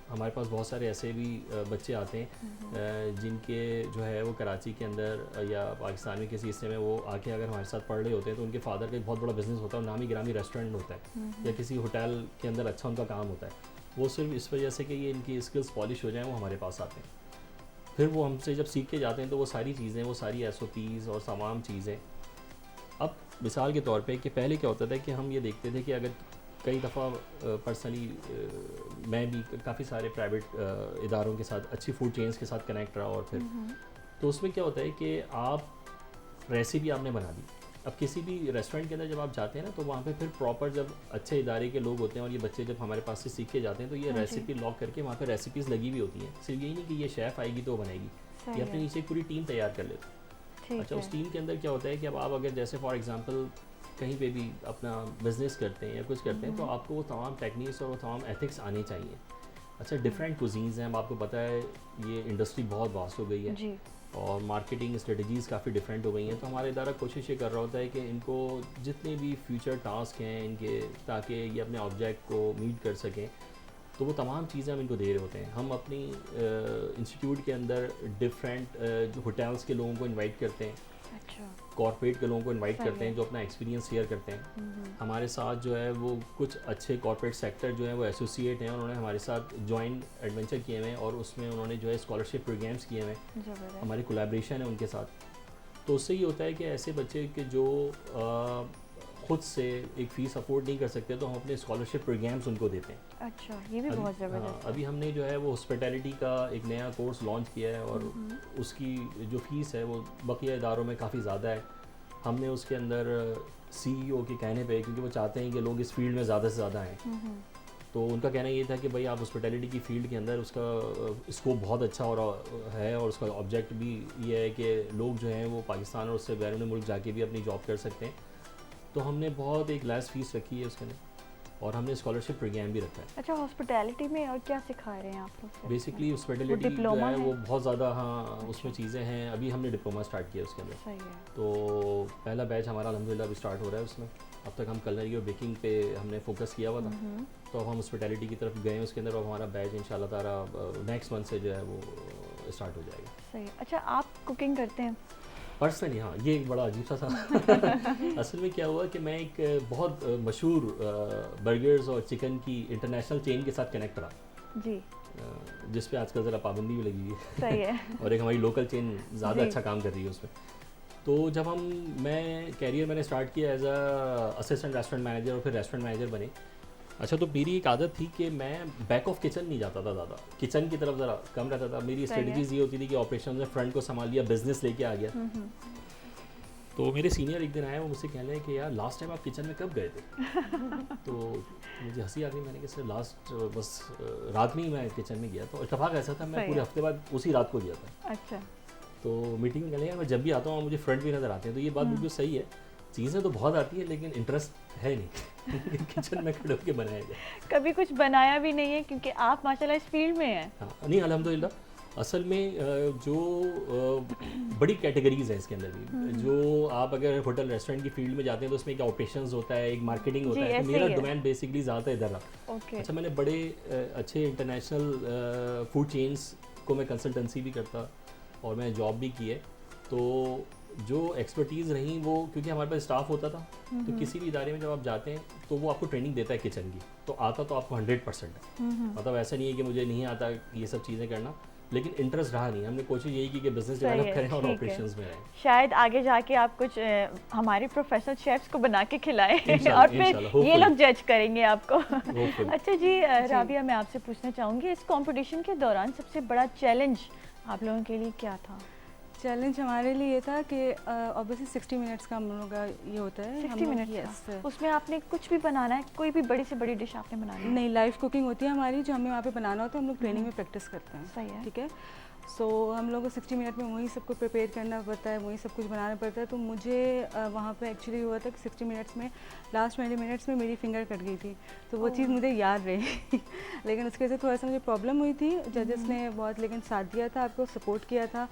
हमारे पास बहुत सारे ऐसे भी बच्चे आते हैं जिनके जो है वो कराची के अंदर या पाकिस्तान में किसी हिस्से में वो आके अगर हमारे साथ पढ़ रहे होते हैं तो उनके फादर का एक बहुत बड़ा बिजनेस होता है, नामी गिरामी रेस्टोरेंट होता है या किसी होटल के अंदर अच्छा उनका काम होता है। वो सिर्फ इस वजह से कि ये इनकी स्किल्स पॉलिश हो जाएं वो हमारे पास आते हैं। फिर वो हमसे जब सीख के जाते हैं तो वो सारी चीज़ें, वो सारी SOPs और तमाम चीज़ें, अब मिसाल के तौर पे कि पहले क्या होता था कि हम ये देखते थे कि अगर कई दफ़ा पर्सनली मैं भी काफ़ी सारे प्राइवेट इदारों के साथ, अच्छी फूड चेन्स के साथ कनेक्ट रहा, और फिर तो उसमें क्या होता है कि आप रेसिपी आपने बना दी। अब किसी भी रेस्टोरेंट के अंदर जब आप जाते हैं ना तो वहाँ पे फिर प्रॉपर जब अच्छे इदारे के लोग होते हैं और ये बच्चे जब हमारे पास से सीख के जाते हैं तो ये रेसिपी लॉक करके वहाँ पे रेसिपीज़ लगी हुई होती हैं। सिर्फ यही नहीं कि ये शेफ़ आएगी तो वो बनाएगी, ये अपने नीचे पूरी टीम तैयार कर लेते हैं। अच्छा, उस टीम के अंदर क्या होता है कि अब आप अगर जैसे फॉर एग्जांपल कहीं पे भी अपना बिजनेस करते हैं या कुछ करते हैं तो आपको वो तमाम टेक्निक्स और वो तमाम एथिक्स आनी चाहिए। अच्छा, डिफरेंट कुजीन्स हैं, अब आपको पता है ये इंडस्ट्री बहुत वास्ट हो गई है जी। और मार्केटिंग स्ट्रेटजीज़ काफ़ी डिफरेंट हो गई हैं, तो हमारा इदारा कोशिश ये कर रहा होता है कि इनको जितने भी फ्यूचर टास्क हैं इनके, ताकि ये अपने ऑब्जेक्ट को मीट कर सकें, तो वो तमाम चीज़ें हम इनको दे रहे होते हैं। हम अपनी इंस्टीट्यूट के अंदर डिफरेंट होटल्स के लोगों को इन्वाइट करते हैं, अच्छा। कॉर्पोरेट के लोगों को इनवाइट सही करते हैं है। जो अपना एक्सपीरियंस शेयर करते हैं। हमारे साथ जो है वो कुछ अच्छे कॉर्पोरेट सेक्टर जो है वो एसोसिएट हैं, उन्होंने हमारे साथ जॉइंट एडवेंचर किए हुए हैं और उसमें उन्होंने जो है स्कॉलरशिप प्रोग्राम्स किए हुए हैं, ज़बरदस्त। हमारी कोलैबोरेशन है उनके साथ। तो उससे ये होता है कि ऐसे बच्चे के जो खुद से एक फ़ीस अफोर्ड नहीं कर सकते तो हम अपने स्कॉलरशिप प्रोग्राम्स उनको देते हैं। अच्छा, ये भी बहुत ज़बरदस्त है। अभी हमने जो है वो हॉस्पिटैलिटी का एक नया कोर्स लॉन्च किया है और उसकी जो फ़ीस है वो बकिया इदारों में काफ़ी ज़्यादा है। हमने उसके अंदर CEO के कहने पे, क्योंकि वो चाहते हैं कि लोग इस फील्ड में ज़्यादा से ज़्यादा आएँ, तो उनका कहना ये था कि भाई आप हॉस्पिटैलिटी की फ़ील्ड के अंदर उसका स्कोप बहुत अच्छा और है और उसका ऑब्जेक्ट भी ये है कि लोग जो हैं वो पाकिस्तान और उससे बैरून मुल्क जाके भी अपनी जॉब कर सकते हैं। तो हमने बहुत एक लेस फीस रखी है उसके अंदर और हमने स्कॉलरशिप प्रोग्राम भी रखा है। अच्छा, हॉस्पिटैलिटी में और क्या सिखा रहे हैं आप लोग? बेसिकली हॉस्पिटैलिटी जो डिप्लोमा है है? वो बहुत ज़्यादा, हाँ उसमें चीज़ें हैं। अभी हमने डिप्लोमा स्टार्ट किया उसके अंदर, सही है। तो पहला बैच हमारा अल्हम्दुलिल्लाह अभी स्टार्ट हो रहा है उसमें। अब तक हम कलनरी और बेकिंग पे हमने फोकस किया हुआ था, तो अब हम हॉस्पिटैलिटी की तरफ गए उसके अंदर और हमारा बैच इंशाल्लाह ताला नेक्स्ट मंथ से जो है वो स्टार्ट हो जाएगा। सही। अच्छा, आप कुकिंग करते हैं? पर्सनली हाँ, ये एक बड़ा अजीब सा असल में क्या हुआ कि मैं एक बहुत मशहूर बर्गर्स और चिकन की इंटरनेशनल चेन के साथ कनेक्ट रहा, जी। जिस पे आजकल ज़रा पाबंदी भी लगी है। सही है। और एक हमारी लोकल चेन ज़्यादा जी। अच्छा काम कर रही है उसमें। तो जब मैं कैरियर मैंने स्टार्ट किया as a assistant restaurant manager और फिर रेस्टोरेंट मैनेजर बने। अच्छा, तो मेरी एक आदत थी कि मैं बैक ऑफ किचन नहीं जाता था ज़्यादा, किचन की तरफ ज़रा कम रहता था। मेरी सही है। स्ट्रेटजीज ये होती थी कि ऑपरेशन में फ्रंट को संभाल लिया, बिजनेस लेके आ गया। तो मेरे सीनियर एक दिन आए, वो मुझसे कहने लगे कि यार लास्ट टाइम आप किचन में कब गए थे? तो मुझे हंसी आ गई। मैंने कहा सर लास्ट बस रात में ही मैं किचन में गया। तो इत्तेफाक ऐसा था, मैं सही पूरे है। हफ्ते बाद उसी रात को गया था। अच्छा। तो मीटिंग में कहने लगे मैं जब भी आता हूँ मुझे फ्रंट भी नज़र आते हैं। तो ये बात बिल्कुल सही है, चीज़ें तो बहुत आती है लेकिन इंटरेस्ट है नहीं किचन में खड़े होकर बनाया जाए। कभी कुछ बनाया भी नहीं है क्योंकि आप माशाल्लाह इस फील्ड में हैं। हाँ नहीं, अल्हम्दुलिल्लाह। असल में जो बड़ी कैटेगरीज हैं इसके अंदर भी, जो आप अगर होटल रेस्टोरेंट की फील्ड में जाते हैं तो उसमें क्या ऑपरेशंस होता है, एक मार्केटिंग होता जी, है। तो ऐसे मेरा ही है। डोमेन बेसिकली ज़्यादा इधर रहा। ओके। अच्छा, मैंने बड़े अच्छे इंटरनेशनल फूड चेन्स को मैं कंसल्टेंसी भी करता और मैं जॉब भी की है। तो जो एक्सपर्टीज़ रही वो, क्योंकि हमारे पास स्टाफ होता था, तो किसी भी इदारे में जब आप जाते हैं तो वो आपको ट्रेनिंग देता है किचन की, तो आता तो आपको 100% है। मतलब ऐसा नहीं है कि मुझे नहीं आता ये सब चीज़ें करना, लेकिन इंटरेस्ट रहा नहीं। हमने कोशिश यही की कि बिजनेस सही डेवलप है, करें और ठीक है। ऑपरेशंस में रहें। शायद आगे जाके आप कुछ हमारे प्रोफेशनल शेफ्स को बना के खिलाएं इंशाल्लाह, और फिर इंशाल्लाह, ये hopefully। लोग जज करेंगे आपको। Hopefully। अच्छा जी, राबिया, मैं आपसे पूछना चाहूँगी इस कंपटीशन के दौरान सबसे बड़ा चैलेंज आप लोगों के लिए क्या था? चैलेंज हमारे लिए ये था कि ऑब्वियसली 60 मिनट्स का हम लोगों का ये होता है। 60 मिनट यस, उसमें आपने कुछ भी बनाना है, कोई भी बड़ी से बड़ी डिश आपने बनानी है? नहीं, लाइव कुकिंग होती है हमारी, जो हमें वहाँ पे बनाना होता है, हम लोग ट्रेनिंग में प्रैक्टिस करते हैं। सही है। ठीक है। सो हम लोग को 60 मिनट में वही सब कुछ प्रिपेयर करना पड़ता है, वही सब कुछ बनाना पड़ता है। तो मुझे वहाँ पे एक्चुअली हुआ था कि 60 मिनट्स में लास्ट 20 मिनट्स में मेरी फिंगर कट गई थी, तो वो चीज़ मुझे याद रही लेकिन उसकी वजह से थोड़ा सा मुझे प्रॉब्लम हुई थी। जजेस ने बहुत लेकिन साथ दिया था, आपको सपोर्ट किया था।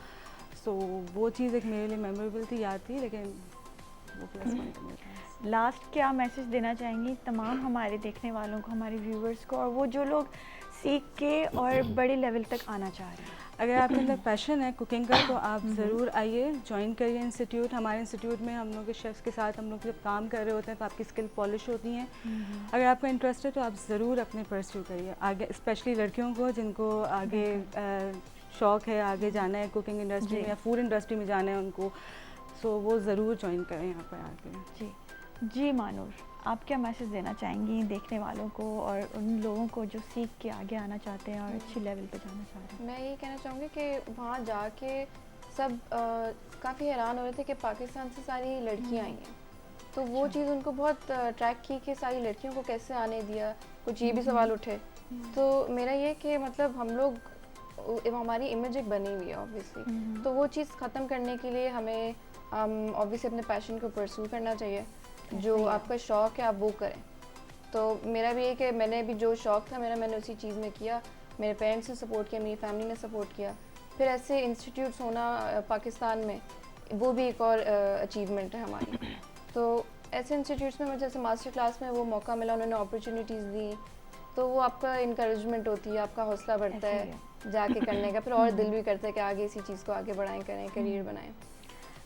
सो वो चीज़ एक मेरे लिए मेमोरेबल थी, याद थी, लेकिन वो प्लस पॉइंट है मेरे पास। लास्ट क्या मैसेज देना चाहेंगी तमाम हमारे देखने वालों को, हमारे व्यूवर्स को, और वो जो लोग सीख के और बड़े लेवल तक आना चाह रहे हैं? अगर आपके अंदर पैशन है कुकिंग का तो आप ज़रूर आइए, ज्वाइन करिए इंस्टीट्यूट। हमारे इंस्टीट्यूट में हम लोग के शेफ्स के साथ हम लोग जब काम कर रहे होते हैं तो आपकी स्किल पॉलिश होती हैं। अगर आपका इंटरेस्ट है तो आप ज़रूर अपने परस्यू करिए आगे, स्पेशली लड़कियों को जिनको आगे शौक़ है, आगे जाना है कुकिंग इंडस्ट्री में या फूड इंडस्ट्री में जाना है उनको, सो वो ज़रूर ज्वाइन करें यहाँ पर आके। जी जी। मानूर, आप क्या मैसेज देना चाहेंगी देखने वालों को और उन लोगों को जो सीख के आगे आना चाहते हैं और अच्छी लेवल पे जाना चाह रहे हैं? मैं ये कहना चाहूँगी कि वहाँ जाके सब काफ़ी हैरान हो रहे थे कि पाकिस्तान से सारी लड़कियाँ आई हैं, तो वो चीज़ उनको बहुत अट्रैक्ट की कि सारी लड़कियों को कैसे आने दिया। कुछ ये भी सवाल उठे। तो मेरा ये कि मतलब हम लोग हमारी इमेज एक बनी हुई है ऑब्वियसली, तो वो चीज़ ख़त्म करने के लिए हमें ऑब्वियसली अपने पैशन को परस्यू करना चाहिए। जो आपका शौक़ है आप वो करें। तो मेरा भी ये कि मैंने भी जो शौक़ था मेरा, मैंने उसी चीज़ में किया। मेरे पेरेंट्स ने सपोर्ट किया, मेरी फैमिली ने सपोर्ट किया। फिर ऐसे इंस्टीट्यूट्स होना पाकिस्तान में, वो भी एक और अचीवमेंट है हमारी। तो ऐसे इंस्टीट्यूट्स में मुझे जैसे मास्टर क्लास में वो मौका मिला, उन्होंने अपॉर्चुनिटीज़ दी, तो वो आपका इनकरेजमेंट होती है, आपका हौसला बढ़ता है जाके करने का। फिर और दिल भी करता है कि आगे इसी चीज़ को आगे बढ़ाएं, करें, करियर बनाएं।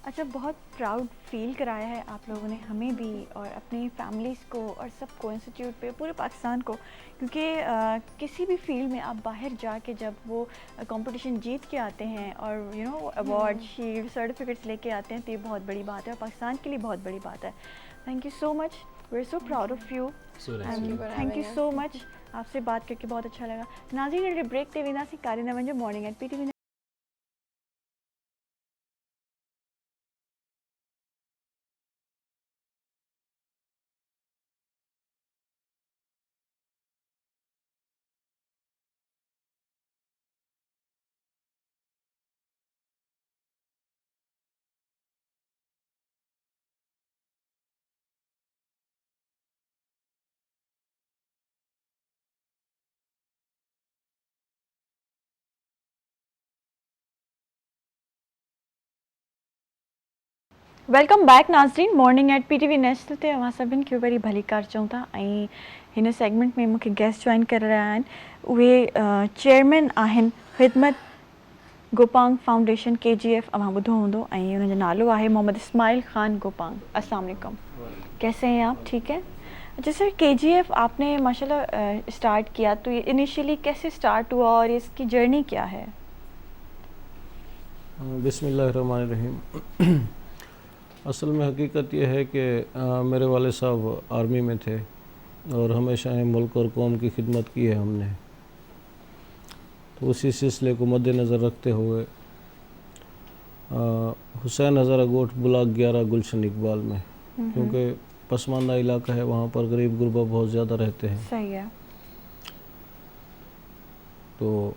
अच्छा, बहुत प्राउड फील कराया है आप लोगों ने हमें भी और अपनी फैमिलीज़ को और सबको, इंस्टीट्यूट पे, पूरे पाकिस्तान को, क्योंकि किसी भी फील्ड में आप बाहर जाके जब वो कंपटीशन जीत के आते हैं और you know award, shield, certificates लेके आते हैं तो ये बहुत बड़ी बात है और पाकिस्तान के लिए बहुत बड़ी बात है। Thank you so much, we are so proud of you. Thank you so much, आपसे बात करके बहुत अच्छा लगा। नाज़रीन, ब्रेक ते वेंदासीं कार्यक्रम जो morning at PTV। Welcome back नाज़रीन, मॉर्निंग एट PTV नेशनल ते अवां सभिनि खे वरी भली कार चऊं था। ऐं हिन सेगमेंट में मूंखे गेस्ट जॉइन करे रहिया आहिनि, उहे चेयरमैन आहिनि ख़िदमत गोपांग फाउंडेशन KGF अवां ॿुधो हूंदो ऐं उनजो नालो आहे मोहम्मद इस्माइल ख़ान गोपांग। अस्सलाम वालेकुम, कैसे हैं आप? ठीक है। अच्छा सर, KGF आपने माशाल्लाह स्टार्ट किया, तो ये इनिशियली कैसे स्टार्ट हुआ और इसकी जर्नी क्या है? बिस्मिल्लाहिर्रहमानिर्रहीम। असल में हकीकत यह है कि मेरे वाले साहब आर्मी में थे और हमेशा ही मुल्क और कौम की खिदमत की है हमने। तो उसी सिलसिले को मद्देनज़र रखते हुए हुसैन हज़ारा गोठ ब्लॉक 11 गुलशन इकबाल में, क्योंकि पसमानदा इलाका है, वहाँ पर गरीब गुरबा बहुत ज़्यादा रहते हैं। सही है। तो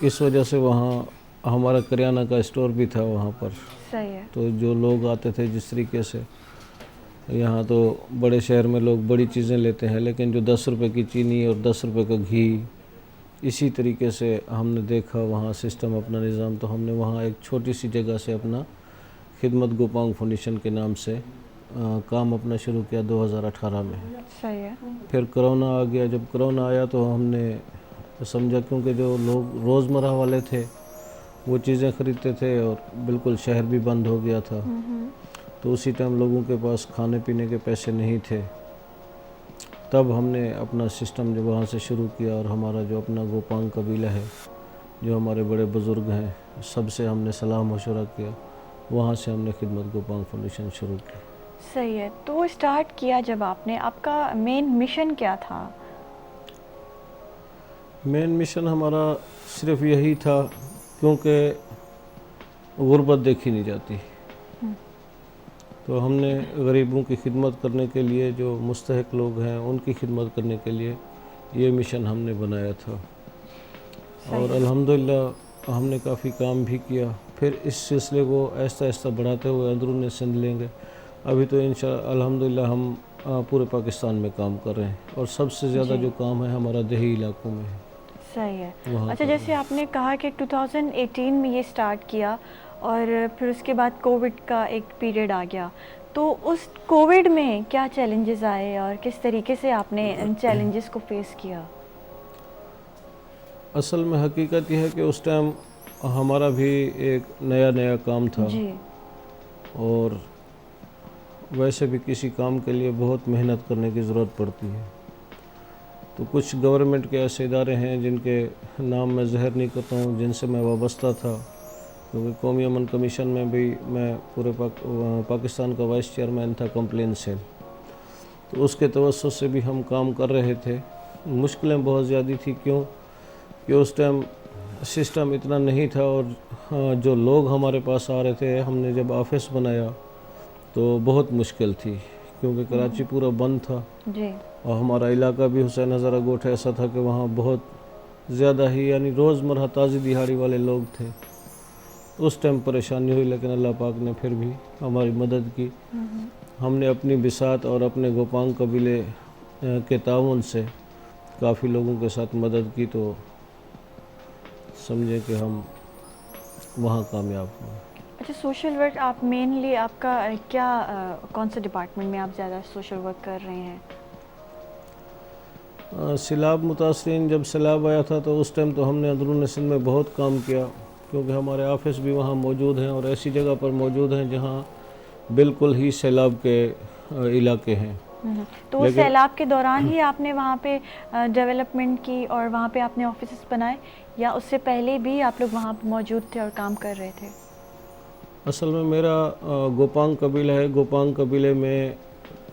इस वजह से वहाँ हमारा करियाना का स्टोर भी था वहाँ पर। सही है। तो जो लोग आते थे जिस तरीके से, यहाँ तो बड़े शहर में लोग बड़ी चीज़ें लेते हैं, लेकिन जो 10 रुपए की चीनी और 10 रुपए का घी, इसी तरीके से हमने देखा वहाँ सिस्टम, अपना निज़ाम। तो हमने वहाँ एक छोटी सी जगह से अपना खिदमत गोपांग फाउंडेशन के नाम से काम अपना शुरू किया 2018 में। सही है। फिर कोरोना आ गया। जब कोरोना आया तो हमने समझा, क्योंकि जो लोग रोज़मर्रा वाले थे वो चीज़ें ख़रीदते थे और बिल्कुल शहर भी बंद हो गया था। तो उसी टाइम लोगों के पास खाने पीने के पैसे नहीं थे। तब हमने अपना सिस्टम जो वहाँ से शुरू किया और हमारा जो अपना गोपांग कबीला है, जो हमारे बड़े बुज़ुर्ग हैं, सबसे हमने सलाह मशवरा किया। वहाँ से हमने खिदमत गोपांग फाउंडेशन शुरू की। सही है। तो स्टार्ट किया जब आपने, आपका मेन मिशन क्या था? मेन मिशन हमारा सिर्फ यही था, क्योंकि गुर्बत देखी नहीं जाती। तो हमने गरीबों की खिदमत करने के लिए, जो मुस्तहिक लोग हैं उनकी खिदमत करने के लिए ये मिशन हमने बनाया था। और अल्हम्दुलिल्लाह हमने काफ़ी काम भी किया। फिर इस सिलसिले को आहिस्ता आहिस्ता बढ़ाते हुए अंदरून सिंध लेंगे। अभी तो इंशाअल्लाह अल्हम्दुलिल्लाह हम पूरे पाकिस्तान में काम कर रहे हैं और सबसे ज़्यादा जो काम है हमारा देही इलाकों में है। सही है। वहाँ अच्छा, पर जैसे आपने कहा कि 2018 में ये स्टार्ट किया और फिर उसके बाद कोविड का एक पीरियड आ गया, तो उस कोविड में क्या चैलेंजेस आए और किस तरीके से आपने इन चैलेंजेस को फेस किया? असल में हकीकत यह है कि उस टाइम हमारा भी एक नया काम था जी। और वैसे भी किसी काम के लिए बहुत मेहनत करने की ज़रूरत पड़ती है। तो कुछ गवर्नमेंट के ऐसे इदारे हैं जिनके नाम मैं ज़हर नहीं करता हूँ, जिनसे मैं वाबस्ता था, क्योंकि कौमी अमन कमीशन में भी मैं पूरे पाकिस्तान का वाइस चेयरमैन था कंप्लेन सेल। तो उसके तवज्जुह से भी हम काम कर रहे थे। मुश्किलें बहुत ज़्यादा थी, क्यों कि उस टाइम सिस्टम इतना नहीं था और जो लोग हमारे पास आ रहे थे, हमने जब ऑफिस बनाया तो बहुत मुश्किल थी, क्योंकि कराची पूरा बंद था जी। और हमारा इलाका भी हुसैन हज़ारा गोठ ऐसा था कि वहाँ बहुत ज़्यादा ही यानी रोज़मर्रा ताज़ी दिहाड़ी वाले लोग थे। उस टाइम परेशानी हुई, लेकिन अल्लाह पाक ने फिर भी हमारी मदद की। हमने अपनी बिसात और अपने गोपांग कबीले के ताउन से काफ़ी लोगों के साथ मदद की, तो समझे कि हम वहाँ कामयाब हुए। अच्छा, सोशल वर्क आप मेनली आपका क्या कौन से डिपार्टमेंट में आप ज़्यादा सोशल वर्क कर रहे हैं? सैलाब मुतासरीन, जब सैलाब आया था तो उस टाइम तो हमने अंदरून सिंध में बहुत काम किया, क्योंकि हमारे ऑफिस भी वहाँ मौजूद हैं और ऐसी जगह पर मौजूद हैं जहाँ बिल्कुल ही सैलाब के इलाके हैं। तो वो सैलाब के दौरान ही आपने वहाँ पे डेवलपमेंट की और वहाँ पे आपने ऑफिस बनाए, या उससे पहले भी आप लोग वहाँ पे मौजूद थे और काम कर रहे थे? असल में मेरा गोपांग कबीला है। गोपांग कबीले में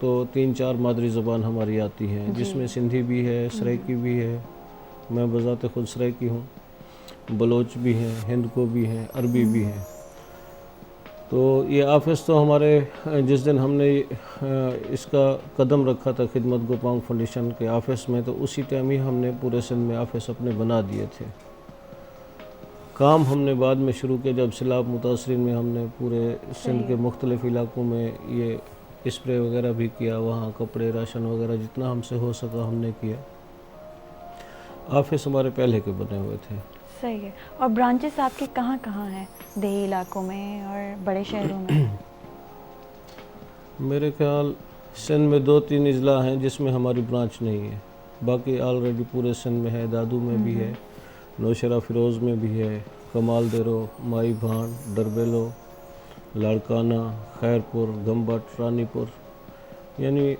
तो 3-4 मादरी ज़बान हमारी आती हैं, जिसमें सिंधी भी है, सराइकी भी है, मैं बज़ाते ख़ुद सराइकी हूँ, बलोच भी हैं, हिंद को भी हैं, अरबी भी हैं। तो ये ऑफिस तो हमारे जिस दिन हमने इसका कदम रखा था खिदमत गोपांग फाउंडेशन के ऑफिस में, तो उसी टाइम ही हमने पूरे सिंध में ऑफिस अपने बना दिए थे। काम हमने बाद में शुरू किया जब सैलाब मुतासरीन में हमने पूरे सिंध के मुख्तलिफ़ इलाकों में ये स्प्रे वगैरह भी किया, वहाँ कपड़े राशन वगैरह जितना हमसे हो सका हमने किया। ऑफिस हमारे पहले के बने हुए थे। सही है। और ब्रांचेस आपके कहाँ कहाँ हैं, देही इलाकों में और बड़े शहरों में? मेरे ख्याल सिंध में 2-3 अजला हैं जिसमें हमारी ब्रांच नहीं है, बाकी ऑलरेडी पूरे सिंध में है। दादू में भी है, नौशरा फिरोज़ में भी है, कमाल देरो, माई भान, डरबेलो, लाड़काना, खैरपुर, गम्बट, रानीपुर, यानी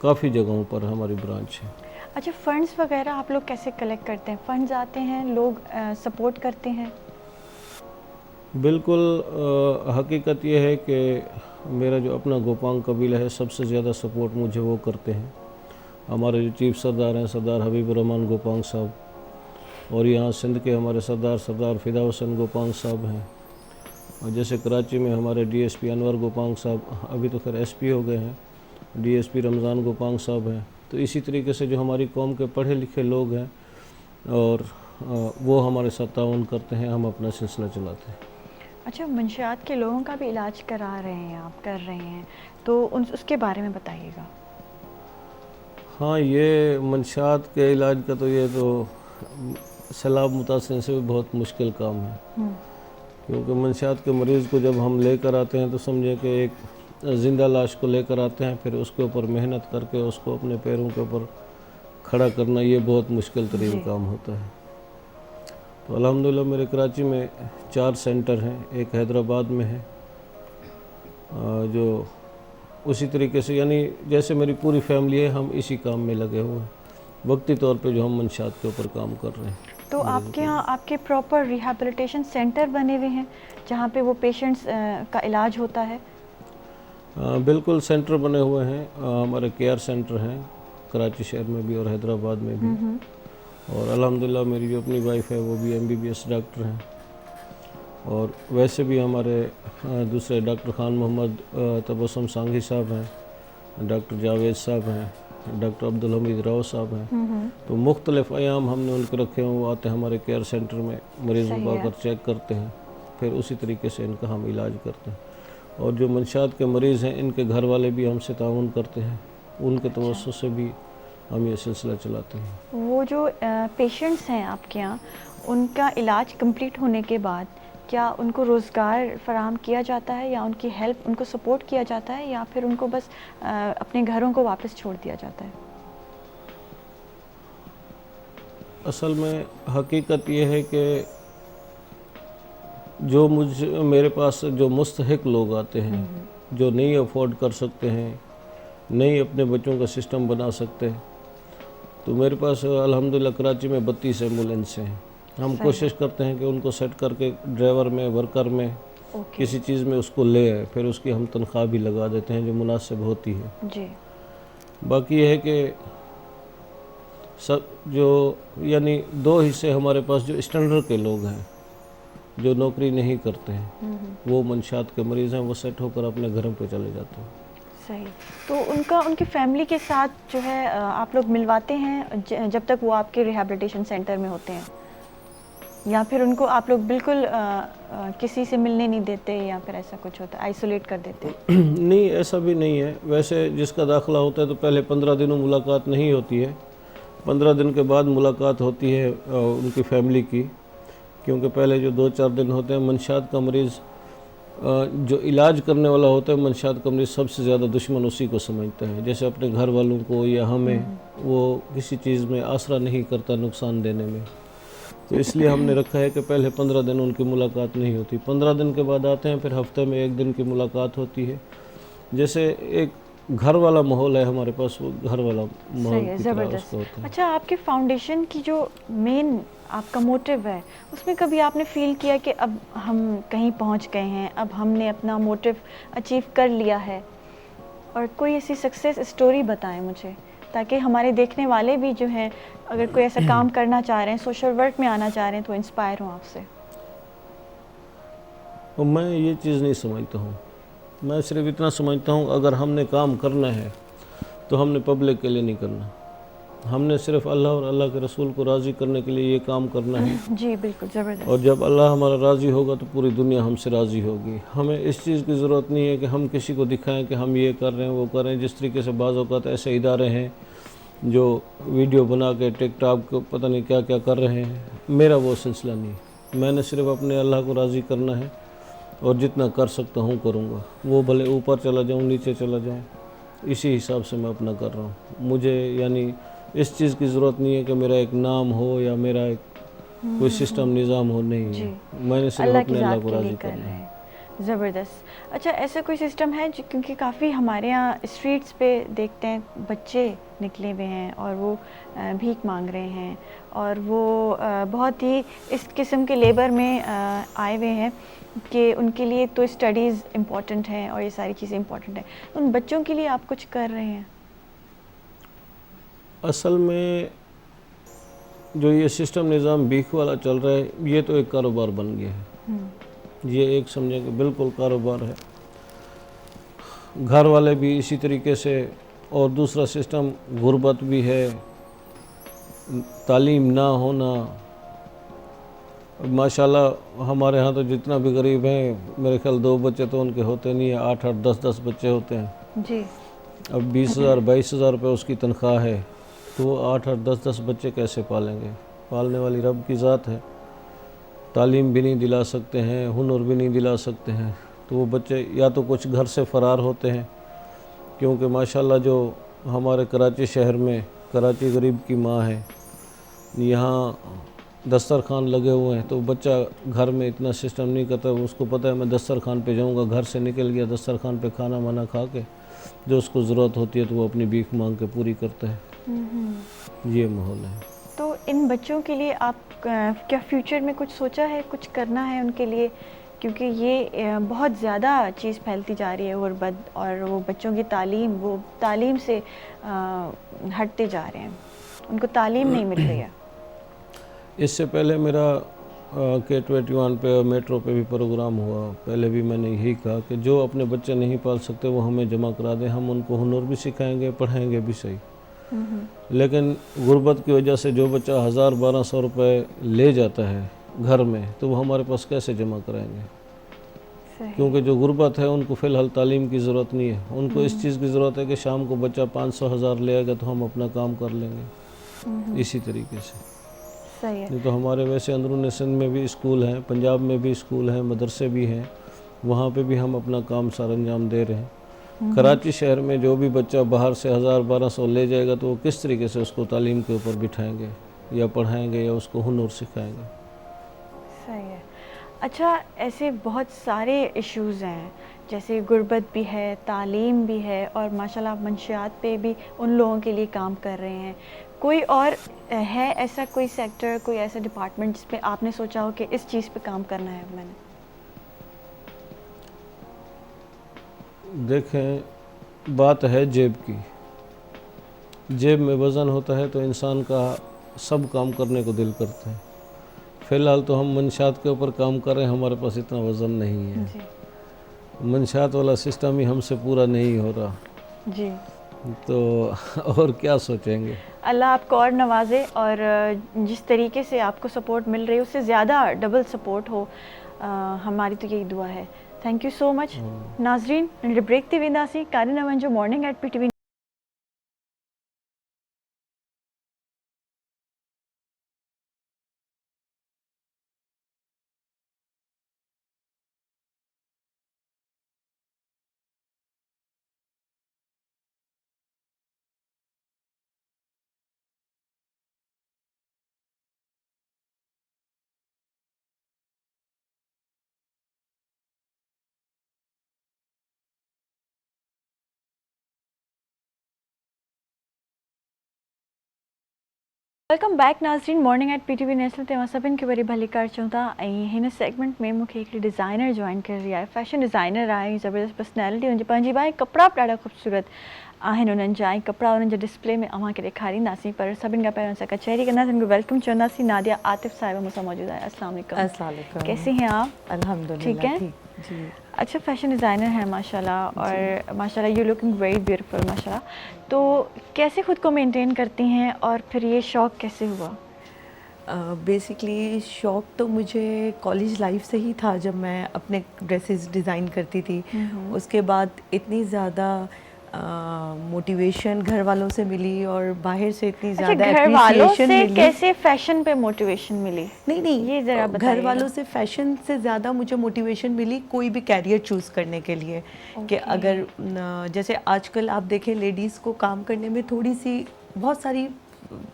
काफ़ी जगहों पर हमारी ब्रांच है। अच्छा, फंड्स वगैरह आप लोग कैसे कलेक्ट करते हैं? फंड्स आते हैं, लोग सपोर्ट करते हैं? बिल्कुल, हकीकत ये है कि मेरा जो अपना गोपांग कबीला है सबसे ज़्यादा सपोर्ट मुझे वो करते हैं। हमारे जो चीफ सरदार हैं, सरदार हबीब रहमान गोपांग साहब, और यहाँ सिंध के हमारे सरदार फिदा हुसैन गोपांग साहब हैं, और जैसे कराची में हमारे डीएसपी अनवर गोपांग साहब, अभी तो खैर एसपी हो गए हैं, डीएसपी रमज़ान गोपांग साहब हैं। तो इसी तरीके से जो हमारी कौम के पढ़े लिखे लोग हैं और वो हमारे साथ ताउन करते हैं, हम अपना सिलसिला चलाते हैं। अच्छा, मंशियात के लोगों का भी इलाज करा रहे हैं आप, कर रहे हैं, तो उसके बारे में बताइएगा। हाँ, ये मंशियात के इलाज का तो ये तो सैलाब मुतासिर से भी बहुत मुश्किल काम है, क्योंकि मंशियात के मरीज़ को जब हम लेकर आते हैं तो समझे कि एक ज़िंदा लाश को लेकर आते हैं, फिर उसके ऊपर मेहनत करके उसको अपने पैरों के ऊपर खड़ा करना ये बहुत मुश्किल तरीन काम होता है। तो अल्हम्दुलिल्लाह मेरे कराची में 4 सेंटर हैं, एक हैदराबाद में है, जो उसी तरीके से, यानी जैसे मेरी पूरी फैमिली है, हम इसी काम में लगे हुए हैं, वक्ती तौर पे जो हम मंशियात के ऊपर काम कर रहे हैं। तो आपके यहाँ आपके प्रॉपर रिहैबिलिटेशन सेंटर बने हुए हैं जहाँ पे वो पेशेंट्स का इलाज होता है? बिल्कुल, सेंटर बने हुए हैं, हमारे केयर सेंटर हैं कराची शहर में भी और हैदराबाद में भी, और अल्हम्दुलिल्लाह मेरी जो अपनी वाइफ है वो भी MBBS डॉक्टर हैं, और वैसे भी हमारे दूसरे डॉक्टर खान मोहम्मद तबस्सुम सांघी साहब हैं, डॉक्टर जावेद साहब हैं, डॉक्टर अब्दुल हमीद राव साहब हैं। तो मुख्तलिफ अयाम हमने उनके रखे हैं, वो आते हैं हमारे केयर सेंटर में, मरीज़ों को आकर चेक करते हैं, फिर उसी तरीके से इनका हम इलाज करते हैं। और जो मंशियात के मरीज़ हैं, इनके घर वाले भी हमसे ताउन करते हैं, उनके तवस्सुस से भी हम ये सिलसिला चलाते हैं। वो जो पेशेंट्स हैं आपके यहाँ, उनका इलाज कंप्लीट होने के बाद क्या उनको रोज़गार फराहम किया जाता है, या उनकी हेल्प, उनको सपोर्ट किया जाता है, या फिर उनको बस अपने घरों को वापस छोड़ दिया जाता है? असल में हकीकत ये है कि जो मेरे पास जो मुस्तहिक लोग आते हैं, जो नहीं अफोर्ड कर सकते हैं, नहीं अपने बच्चों का सिस्टम बना सकते, तो मेरे पास अल्हम्दुलिल्लाह कराची में 32 एम्बुलेंस हैं। हम कोशिश करते हैं कि उनको सेट करके ड्राइवर में, वर्कर में, किसी चीज़ में उसको ले आए, फिर उसकी हम तनख्वाह भी लगा देते हैं जो मुनासिब होती है जी। बाकी ये है कि सब जो, यानी 2 हिस्से हमारे पास जो स्टैंडर्ड के लोग हैं, जो नौकरी नहीं करते हैं, वो मंशियात के मरीज़ हैं, वो सेट होकर अपने घरों पे चले जाते हैं। सही। तो उनकी फैमिली के साथ जो है आप लोग मिलवाते हैं जब तक वो आपके रिहैबिलिटेशन सेंटर में होते हैं, या फिर उनको आप लोग बिल्कुल किसी से मिलने नहीं देते, या फिर ऐसा कुछ होता है, आइसोलेट कर देते हैं? नहीं, ऐसा भी नहीं है। वैसे जिसका दाखिला होता है तो पहले 15 दिनों मुलाकात नहीं होती है, 15 दिन के बाद मुलाकात होती है उनकी फैमिली की, क्योंकि पहले जो 2-4 दिन होते हैं, मंशियात का मरीज़ जो इलाज करने वाला होता है, मंशियात का मरीज़ सबसे ज़्यादा दुश्मन उसी को समझता है, जैसे अपने घर वालों को या हमें, वो किसी चीज़ में आसरा नहीं करता नुकसान देने में। तो इसलिए हमने रखा है कि पहले 15 दिन उनकी मुलाकात नहीं होती, 15 दिन के बाद आते हैं, फिर हफ्ते में 1 दिन की मुलाकात होती है। जैसे एक घर वाला माहौल है हमारे पास, वो घर वाला माहौल की तरह उसका होता है। अच्छा, आपके फाउंडेशन की जो मेन आपका मोटिव है, उसमें कभी आपने फील किया कि अब हम कहीं पहुंच गए हैं, अब हमने अपना मोटिव अचीव कर लिया है? और कोई ऐसी सक्सेस स्टोरी बताएं मुझे, ताकि हमारे देखने वाले भी जो हैं, अगर कोई ऐसा काम करना चाह रहे हैं, सोशल वर्क में आना चाह रहे हैं, तो इंस्पायर हों आपसे। और मैं ये चीज़ नहीं समझता हूँ, मैं सिर्फ इतना समझता हूँ, अगर हमने काम करना है तो हमने पब्लिक के लिए नहीं करना, हमने सिर्फ अल्लाह और अल्लाह के रसूल को राज़ी करने के लिए ये काम करना है। जी बिल्कुल, ज़बरदस्त। और जब अल्लाह हमारा राज़ी होगा तो पूरी दुनिया हमसे राज़ी होगी। हमें इस चीज़ की ज़रूरत नहीं है कि हम किसी को दिखाएं कि हम ये कर रहे हैं, वो कर रहे हैं। जिस तरीके से बाज़ औक़ात ऐसे इदारे हैं जो वीडियो बना के टिकटॉक को पता नहीं क्या क्या कर रहे हैं, मेरा वो सिलसिला नहीं। मैंने सिर्फ अपने अल्लाह को राज़ी करना है, और जितना कर सकता हूँ करूँगा, वो भले ऊपर चला जाऊँ नीचे चला जाऊँ, इसी हिसाब से मैं अपना कर रहा हूँ। मुझे यानी इस चीज़ की ज़रूरत नहीं है कि मेरा एक नाम हो या मेरा एक कोई सिस्टम निज़ाम हो नहीं जी। है। मैंने सिर्फ अल्लाह की अपने अल्लाह ज़ात को के लिए राज़ी कर करना रहे है। हैं। ज़बरदस्त। अच्छा, ऐसा कोई सिस्टम है जो, क्योंकि काफ़ी हमारे यहाँ स्ट्रीट्स पे देखते हैं बच्चे निकले हुए हैं और वो भीख मांग रहे हैं और वो बहुत ही इस किस्म के लेबर में आए हुए हैं कि उनके लिए तो स्टडीज़ इम्पॉर्टेंट हैं और ये सारी चीज़ें इम्पॉर्टेंट हैं। उन बच्चों के लिए आप कुछ कर रहे हैं? असल में जो ये सिस्टम निज़ाम भीख वाला चल रहा है, ये तो एक कारोबार बन गया है। ये एक समझे कि बिल्कुल कारोबार है। घर वाले भी इसी तरीके से, और दूसरा सिस्टम गुर्बत भी है, तालीम ना होना। माशाल्लाह हमारे यहाँ तो जितना भी गरीब हैं, मेरे ख्याल 2 बच्चे तो उनके होते नहीं है, 8-8 10-10 बच्चे होते हैं। जी। अब 20,000 22,000 रुपये उसकी तनख्वाह है, तो वो 8-8 10-10 बच्चे कैसे पालेंगे? पालने वाली रब की ज़ात है। तालीम भी नहीं दिला सकते हैं, हुनर भी नहीं दिला सकते हैं, तो वो बच्चे या तो कुछ घर से फ़रार होते हैं, क्योंकि माशाल्लाह जो हमारे कराची शहर में, कराची गरीब की माँ है, यहाँ दस्तरखान लगे हुए हैं, तो बच्चा घर में इतना सिस्टम नहीं करता। उसको पता है मैं दस्तरखान पे जाऊँगा, घर से निकल गया दस्तरखान पे खाना वाना खा के, जो उसको ज़रूरत होती है तो वो अपनी भीख मांग के पूरी करता है। ये माहौल है। तो इन बच्चों के लिए आप क्या फ्यूचर में कुछ सोचा है, कुछ करना है उनके लिए? क्योंकि ये बहुत ज़्यादा चीज़ फैलती जा रही है गुर्बत, और वो बच्चों की तालीम, वो तालीम से हटते जा रहे हैं, उनको तालीम नहीं मिल रही है। इससे पहले मेरा K21 पे और मेट्रो पे भी प्रोग्राम हुआ। पहले भी मैंने यही कहा कि जो अपने बच्चे नहीं पाल सकते वो हमें जमा करा दें, हम उनको हुनर भी सिखाएंगे, पढ़ाएंगे भी सही। लेकिन गुर्बत की वजह से जो बच्चा 1000-1200 रुपये ले जाता है घर में, तो वो हमारे पास कैसे जमा कराएंगे? सही। क्योंकि जो गुर्बत है उनको फ़िलहाल तालीम की ज़रूरत नहीं है, उनको इस चीज़ की ज़रूरत है कि शाम को बच्चा 500-1000 ले आएगा तो हम अपना काम कर लेंगे। इसी तरीके से सही है। नहीं तो हमारे वैसे अंदरून सिंध में भी स्कूल हैं, पंजाब में भी स्कूल हैं, मदरसे भी हैं, वहाँ पे भी हम अपना काम सर अंजाम दे रहे हैं। कराची शहर में जो भी बच्चा बाहर से 1000-1200 ले जाएगा तो वो किस तरीके से उसको तालीम के ऊपर बिठाएंगे या पढ़ाएंगे या उसको हुनर सिखाएंगे? सही है। अच्छा, ऐसे बहुत सारे इश्यूज़ हैं, जैसे गुर्बत भी है, तालीम भी है, और माशाल्लाह मंशियात पे भी उन लोगों के लिए काम कर रहे हैं। कोई और है ऐसा कोई सेक्टर, कोई ऐसा डिपार्टमेंट जिस पे आपने सोचा हो कि इस चीज़ पे काम करना है मैंने? देखें, बात है जेब की। जेब में वज़न होता है तो इंसान का सब काम करने को दिल करता है। फ़िलहाल तो हम मंशात के ऊपर काम कर रहे हैं, हमारे पास इतना वज़न नहीं है। जी। मंशात वाला सिस्टम ही हमसे पूरा नहीं हो रहा, जी। तो और क्या सोचेंगे? अल्लाह आपको और नवाजे, और जिस तरीके से आपको सपोर्ट मिल रही है उससे ज़्यादा डबल सपोर्ट हो, हमारी तो यही दुआ है। Thank you so much. नाजरीन, ब्रेक थी वेंदासी कारिन अवन जो morning at PTV welcome back नाज़रीन, मॉर्निंग एट PTV नेशनल ते सभिनि खे वरी भली कर चऊं था। ऐं हिन सेगमेंट में मूंखे हिकिड़ी डिज़ाइनर जॉइन करे रही आहे, फैशन डिज़ाइनर आहे, ज़बरदस्त पर्सनैलिटी हुनजी पंहिंजी बि आहे, कपिड़ा बि ॾाढा ख़ूबसूरत आहिनि उन्हनि जा, ऐं कपिड़ा उन्हनि जे डिस्प्ले में अव्हांखे ॾेखारींदासीं। पर सभिनि खां पहिरियों असां कचहरी कंदासीं, उनको वेलकम चवंदासीं। नादिया आतिफ साहिबा मूंसां मौजूद आहे। अस्सलाम वालेकुम। कैसी हैं आप? अल्हम्दुलिल्लाह ठीक है? जी। अच्छा, फैशन डिज़ाइनर है माशाल्लाह, और माशाल्लाह यू लुकिंग वेरी ब्यूटीफुल माशाल्लाह। तो कैसे ख़ुद को मेंटेन करती हैं, और फिर ये शौक़ कैसे हुआ? बेसिकली शौक़ तो मुझे कॉलेज लाइफ से ही था, जब मैं अपने ड्रेसेस डिज़ाइन करती थी। उसके बाद इतनी ज़्यादा मोटिवेशन घर वालों से मिली और बाहर से इतनी अच्छा, ज़्यादा घर वालों एप्रिसिएशन से मिली। कैसे फैशन पे मोटिवेशन मिली? नहीं ये ज़रा घर बताइएगा। वालों से फैशन से ज़्यादा मुझे मोटिवेशन मिली कोई भी कैरियर चूज़ करने के लिए, कि अगर जैसे आजकल आप देखें लेडीज़ को काम करने में थोड़ी सी बहुत सारी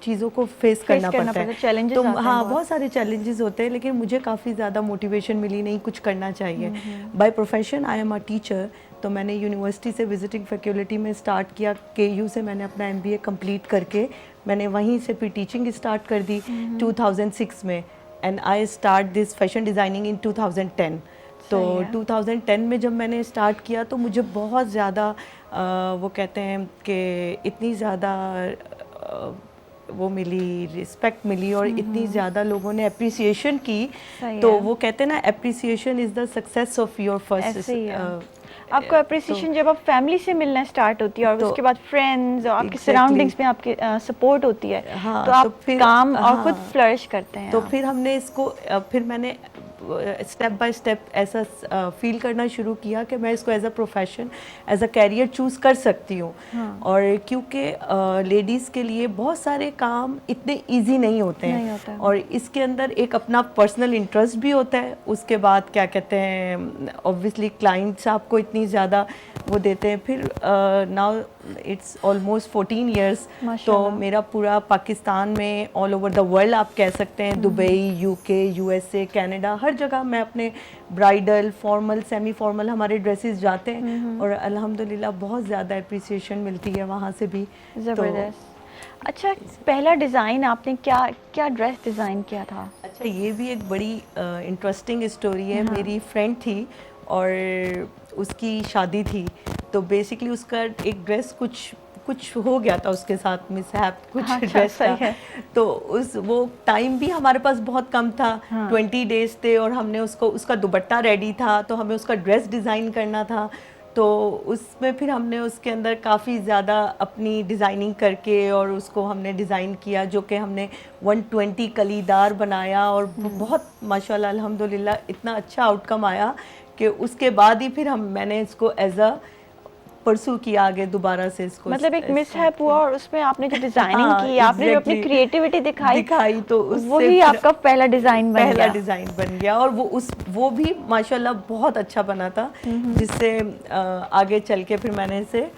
चीज़ों को फेस करना पड़ता है। challenges तो आते हैं हाँ, बहुत। बहुत सारे चैलेंजेस होते हैं, लेकिन मुझे काफ़ी ज़्यादा मोटिवेशन मिली, नहीं कुछ करना चाहिए। By profession I am a teacher, तो मैंने यूनिवर्सिटी से विजिटिंग फैकल्टी में स्टार्ट किया। KU से मैंने अपना MBA कंप्लीट करके मैंने वहीं से फिर टीचिंग स्टार्ट कर दी 2006 में, and I start this fashion designing in 2010। तो सही है। 2010 में जब मैंने स्टार्ट किया तो मुझे बहुत ज़्यादा वो कहते हैं कि इतनी ज़्यादा वो मिली, रिस्पेक्ट मिली, और इतनी ज़्यादा लोगों ने अप्रिसिएशन की। सही तो है। वो कहते हैं ना, appreciation is the success of your first. ऐसे ही है। आपको अप्रिसिएशन जब आप फैमिली से मिलना स्टार्ट होती है और तो उसके बाद फ्रेंड्स और आपके exactly। सराउंडिंग्स में आपके सपोर्ट होती है, हाँ, तो तो आप फिर काम और खुद हाँ, फ्लरिश करते हैं तो आप। फिर हमने इसको फिर मैंने स्टेप बाय स्टेप ऐसा फील करना शुरू किया कि मैं इसको as a profession, as a career choose कर सकती हूँ। और क्योंकि लेडीज़ के लिए बहुत सारे काम इतने इजी नहीं होते नहीं हैं, होता है। और इसके अंदर एक अपना पर्सनल इंटरेस्ट भी होता है। उसके बाद क्या कहते हैं, ऑब्वियसली क्लाइंट्स आपको इतनी ज़्यादा वो देते हैं। फिर नाउ इट्स ऑलमोस्ट 14 ईयर्स, तो माशाल्लाह। मेरा पूरा पाकिस्तान में, ऑल ओवर द वर्ल्ड आप कह सकते हैं, दुबई, UK, USA, कनाडा, हर जगह मैं अपने ब्राइडल, फॉर्मल, सेमी फॉर्मल हमारे ड्रेसेस जाते हैं, और अल्हम्दुलिल्लाह बहुत ज़्यादा अप्रिसिएशन मिलती है वहाँ से भी। ज़बरदस्त। अच्छा, पहला डिज़ाइन आपने क्या क्या ड्रेस डिज़ाइन किया था? अच्छा, ये भी एक बड़ी इंटरेस्टिंग स्टोरी है। मेरी फ्रेंड थी और उसकी शादी थी, तो बेसिकली उसका एक ड्रेस कुछ हो गया था उसके साथ, मिसहैप कुछ अच्छा, ड्रेस सही का। है। तो वो टाइम भी हमारे पास बहुत कम था, हाँ। 20 डेज थे, और हमने उसका दुपट्टा रेडी था, तो हमें उसका ड्रेस डिज़ाइन करना था। तो उसमें फिर हमने उसके अंदर काफ़ी ज़्यादा अपनी डिज़ाइनिंग करके और उसको हमने डिज़ाइन किया, जो कि हमने 120 कलीदार बनाया, और बहुत माशाल्लाह अल्हम्दुलिल्लाह इतना अच्छा आउटकम आया कि उसके बाद ही फिर मैंने इसको एज अ परसू किया आगे दोबारा से इसको। मतलब एक मिसहैप हुआ और उसमें आपने जो डिज़ाइनिंग हाँ, की, आपने जो अपनी exactly। क्रिएटिविटी दिखाई, तो उससे वही फिर आपका पहला डिज़ाइन बन पहला गया। डिज़ाइन बन गया, और वो भी माशाल्लाह बहुत अच्छा बना था, जिससे आगे चल के फिर मैंने इसे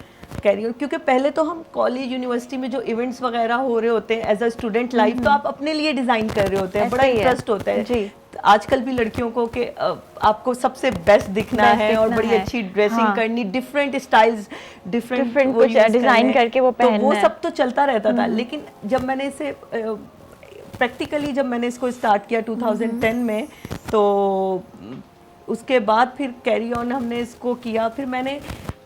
कैरी ऑन, क्योंकि पहले तो हम कॉलेज यूनिवर्सिटी में जो इवेंट्स वगैरह हो रहे होते हैं एज अ स्टूडेंट लाइफ, तो आप अपने लिए डिज़ाइन कर रहे होते हैं, ऐसा बड़ा ही है। इंटरेस्ट होता है जी। आजकल भी लड़कियों को कि आपको सबसे बेस्ट दिखना Best है और दिखना बड़ी है। अच्छी ड्रेसिंग हाँ। करनी, डिफरेंट स्टाइल्स, डिफरेंट Different कुछ design करके वो तो वो पहनना है। सब तो चलता रहता था। लेकिन जब मैंने इसे प्रैक्टिकली जब मैंने इसको स्टार्ट किया 2010 में, तो उसके बाद फिर कैरी ऑन हमने इसको किया। फिर मैंने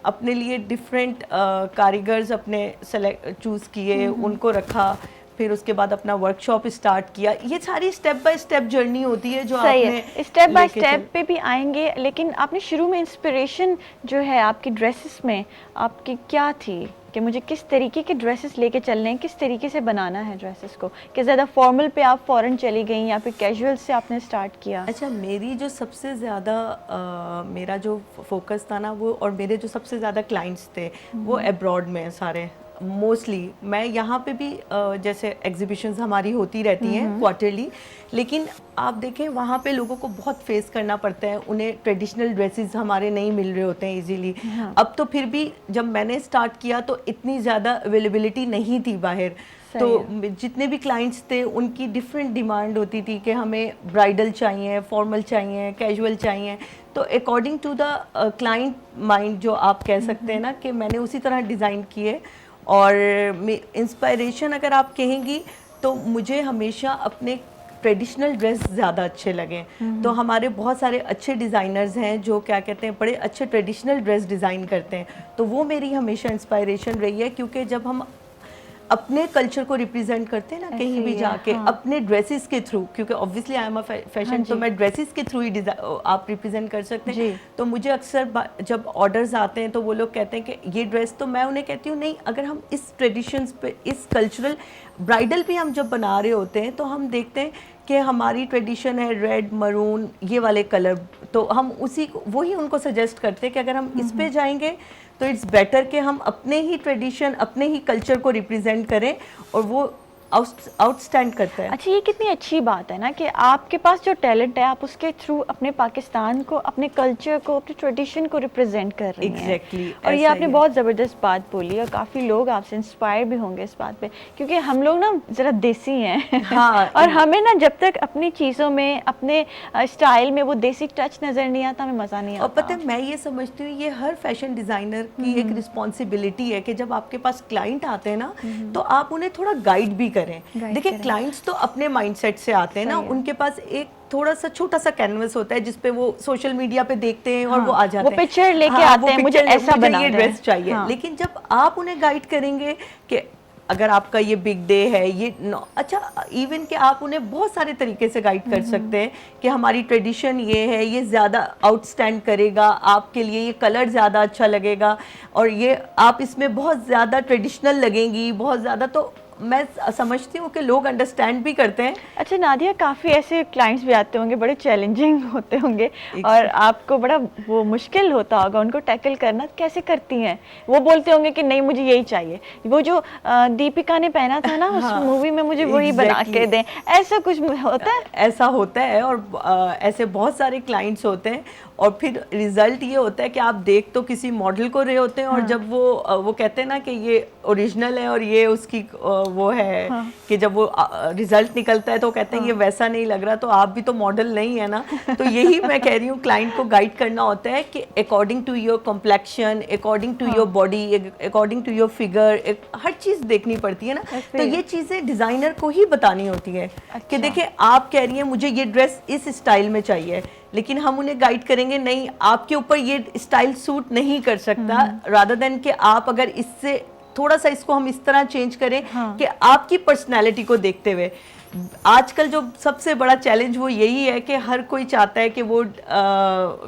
अपने लिए डिफरेंट कारीगर्स अपने चूज़ किए, उनको रखा, फिर उसके बाद अपना वर्कशॉप स्टार्ट किया। ये सारी स्टेप बाय स्टेप जर्नी होती है जो सही आपने है, स्टेप बाय लेके स्टेप पे भी आएंगे। लेकिन आपने शुरू में इंस्पिरेशन जो है आपकी ड्रेसेस में आपकी क्या थी कि मुझे किस तरीके के ड्रेसेस लेके चलने हैं, किस तरीके से बनाना है ड्रेसेस को, कि ज़्यादा फॉर्मल पे आप फ़ौरन चली गई या फिर कैजुअल से आपने स्टार्ट किया? अच्छा, मेरी जो सबसे ज़्यादा मेरा जो फोकस था ना वो, और मेरे जो सबसे ज़्यादा क्लाइंट्स थे वो अब्रॉड में सारे मोस्टली। मैं यहाँ पे भी जैसे एग्जीबिशंस हमारी होती रहती हैं क्वार्टरली, लेकिन आप देखें वहाँ पे लोगों को बहुत फेस करना पड़ता है, उन्हें ट्रेडिशनल ड्रेसेस हमारे नहीं मिल रहे होते हैं इजीली। अब तो फिर भी जब मैंने स्टार्ट किया तो इतनी ज़्यादा अवेलेबिलिटी नहीं थी बाहर, तो जितने भी क्लाइंट्स थे उनकी डिफरेंट डिमांड होती थी कि हमें ब्राइडल चाहिए, फॉर्मल चाहिए, कैजुअल चाहिए। तो according to the client mind जो आप कह सकते हैं ना, कि मैंने उसी तरह डिज़ाइन किए। और इंस्पायरेशन अगर आप कहेंगी तो मुझे हमेशा अपने ट्रेडिशनल ड्रेस ज़्यादा अच्छे लगे। तो हमारे बहुत सारे अच्छे डिज़ाइनर्स हैं जो क्या कहते हैं बड़े अच्छे ट्रेडिशनल ड्रेस डिज़ाइन करते हैं, तो वो मेरी हमेशा इंस्पायरेशन रही है। क्योंकि जब हम अपने कल्चर को रिप्रेजेंट करते हैं ना कहीं भी जाके, अपने ड्रेसेस के थ्रू, क्योंकि obviously I am a fashion, तो मैं ड्रेसेस के थ्रू ही आप रिप्रेजेंट कर सकते हैं। तो मुझे अक्सर जब ऑर्डर्स आते हैं तो वो लोग कहते हैं कि ये ड्रेस, तो मैं उन्हें कहती हूँ नहीं, अगर हम इस ट्रेडिशंस पे, इस कल्चरल ब्राइडल भी हम जब बना रहे होते हैं तो हम देखते हैं कि हमारी ट्रेडिशन है रेड, मरून, ये वाले कलर, तो हम वही उनको सजेस्ट करते हैं कि अगर हम इस पे जाएंगे तो इट्स बेटर कि हम अपने ही ट्रेडिशन, अपने ही कल्चर को रिप्रेजेंट करें, और वो आउटस्टैंड करता है। अच्छा, ये कितनी अच्छी बात है ना कि आपके पास जो टैलेंट है आप उसके थ्रू अपने पाकिस्तान को, अपने कल्चर को, अपने ट्रेडिशन को रिप्रेजेंट कर रही हैं। Exactly, और ये ऐसा आपने ही है। बहुत ज़बरदस्त बात बोली और काफ़ी लोग आपसे इंस्पायर भी होंगे इस बात पे, क्योंकि हम लोग ना ज़रा देसी हैं। हाँ, और हमें ना जब तक अपनी चीज़ों में, अपने स्टाइल में वो देसी टच नज़र नहीं आता, हमें मज़ा नहीं आता। और पता है, मैं ये समझती हूँ ये हर फैशन डिज़ाइनर की एक रिस्पॉन्सिबिलिटी है कि जब आपके पास क्लाइंट आते हैं ना, तो आप उन्हें थोड़ा गाइड भी करें। देखिए, क्लाइंट्स तो अपने माइंडसेट से आते हैं ना, उनके पास एक थोड़ा सा छोटा सा कैनवस होता है जिसपे वो सोशल मीडिया पे देखते हैं और वो आ जाते हैं, वो पिक्चर लेके आते हैं, मुझे ऐसा बना ये दे। ड्रेस चाहिए। लेकिन जब आप उन्हें गाइड करेंगे कि अगर आपका ये बिग डे है, ये अच्छा, इवन कि आप उन्हें बहुत सारे तरीके से गाइड कर सकते हैं कि हमारी ट्रेडिशन ये है, ये ज़्यादा आउटस्टैंड करेगा आपके लिए, ये कलर ज़्यादा अच्छा लगेगा और ये आप इसमें बहुत ज़्यादा ट्रेडिशनल लगेंगी, बहुत ज़्यादा। तो मैं समझती हूँ कि लोग अंडरस्टैंड भी करते हैं। अच्छा नादिया, काफ़ी ऐसे क्लाइंट्स भी आते होंगे, बड़े चैलेंजिंग होते होंगे और आपको बड़ा वो मुश्किल होता होगा उनको टैकल करना, कैसे करती हैं? वो बोलते होंगे कि नहीं मुझे यही चाहिए, वो जो दीपिका ने पहना था ना उस मूवी में, मुझे वही बना के दें, ऐसा कुछ होता है? ऐसा होता है और ऐसे बहुत सारे क्लाइंट्स होते हैं और फिर रिजल्ट ये होता है कि आप देख तो किसी मॉडल को रहे होते हैं और जब वो कहते हैं ना कि ये ओरिजिनल है और ये उसकी वो है कि जब वो रिजल्ट निकलता है तो कहते हैं ये वैसा नहीं लग रहा, तो आप भी तो मॉडल नहीं है ना। तो यही मैं कह रही हूँ, क्लाइंट को गाइड करना होता है कि according to your complexion, according to your body, according to your figure, हर चीज़ देखनी पड़ती है ना। तो ये चीज़ें डिज़ाइनर को ही बतानी होती है कि देखिए आप कह रही हैं मुझे ये ड्रेस इस स्टाइल में चाहिए, लेकिन हम उन्हें गाइड करेंगे नहीं आपके ऊपर ये स्टाइल सूट नहीं कर सकता, रादर देन कि आप अगर इससे थोड़ा सा इसको हम इस तरह चेंज करें कि आपकी पर्सनैलिटी को देखते हुए। आजकल जो सबसे बड़ा चैलेंज वो यही है कि हर कोई चाहता है कि वो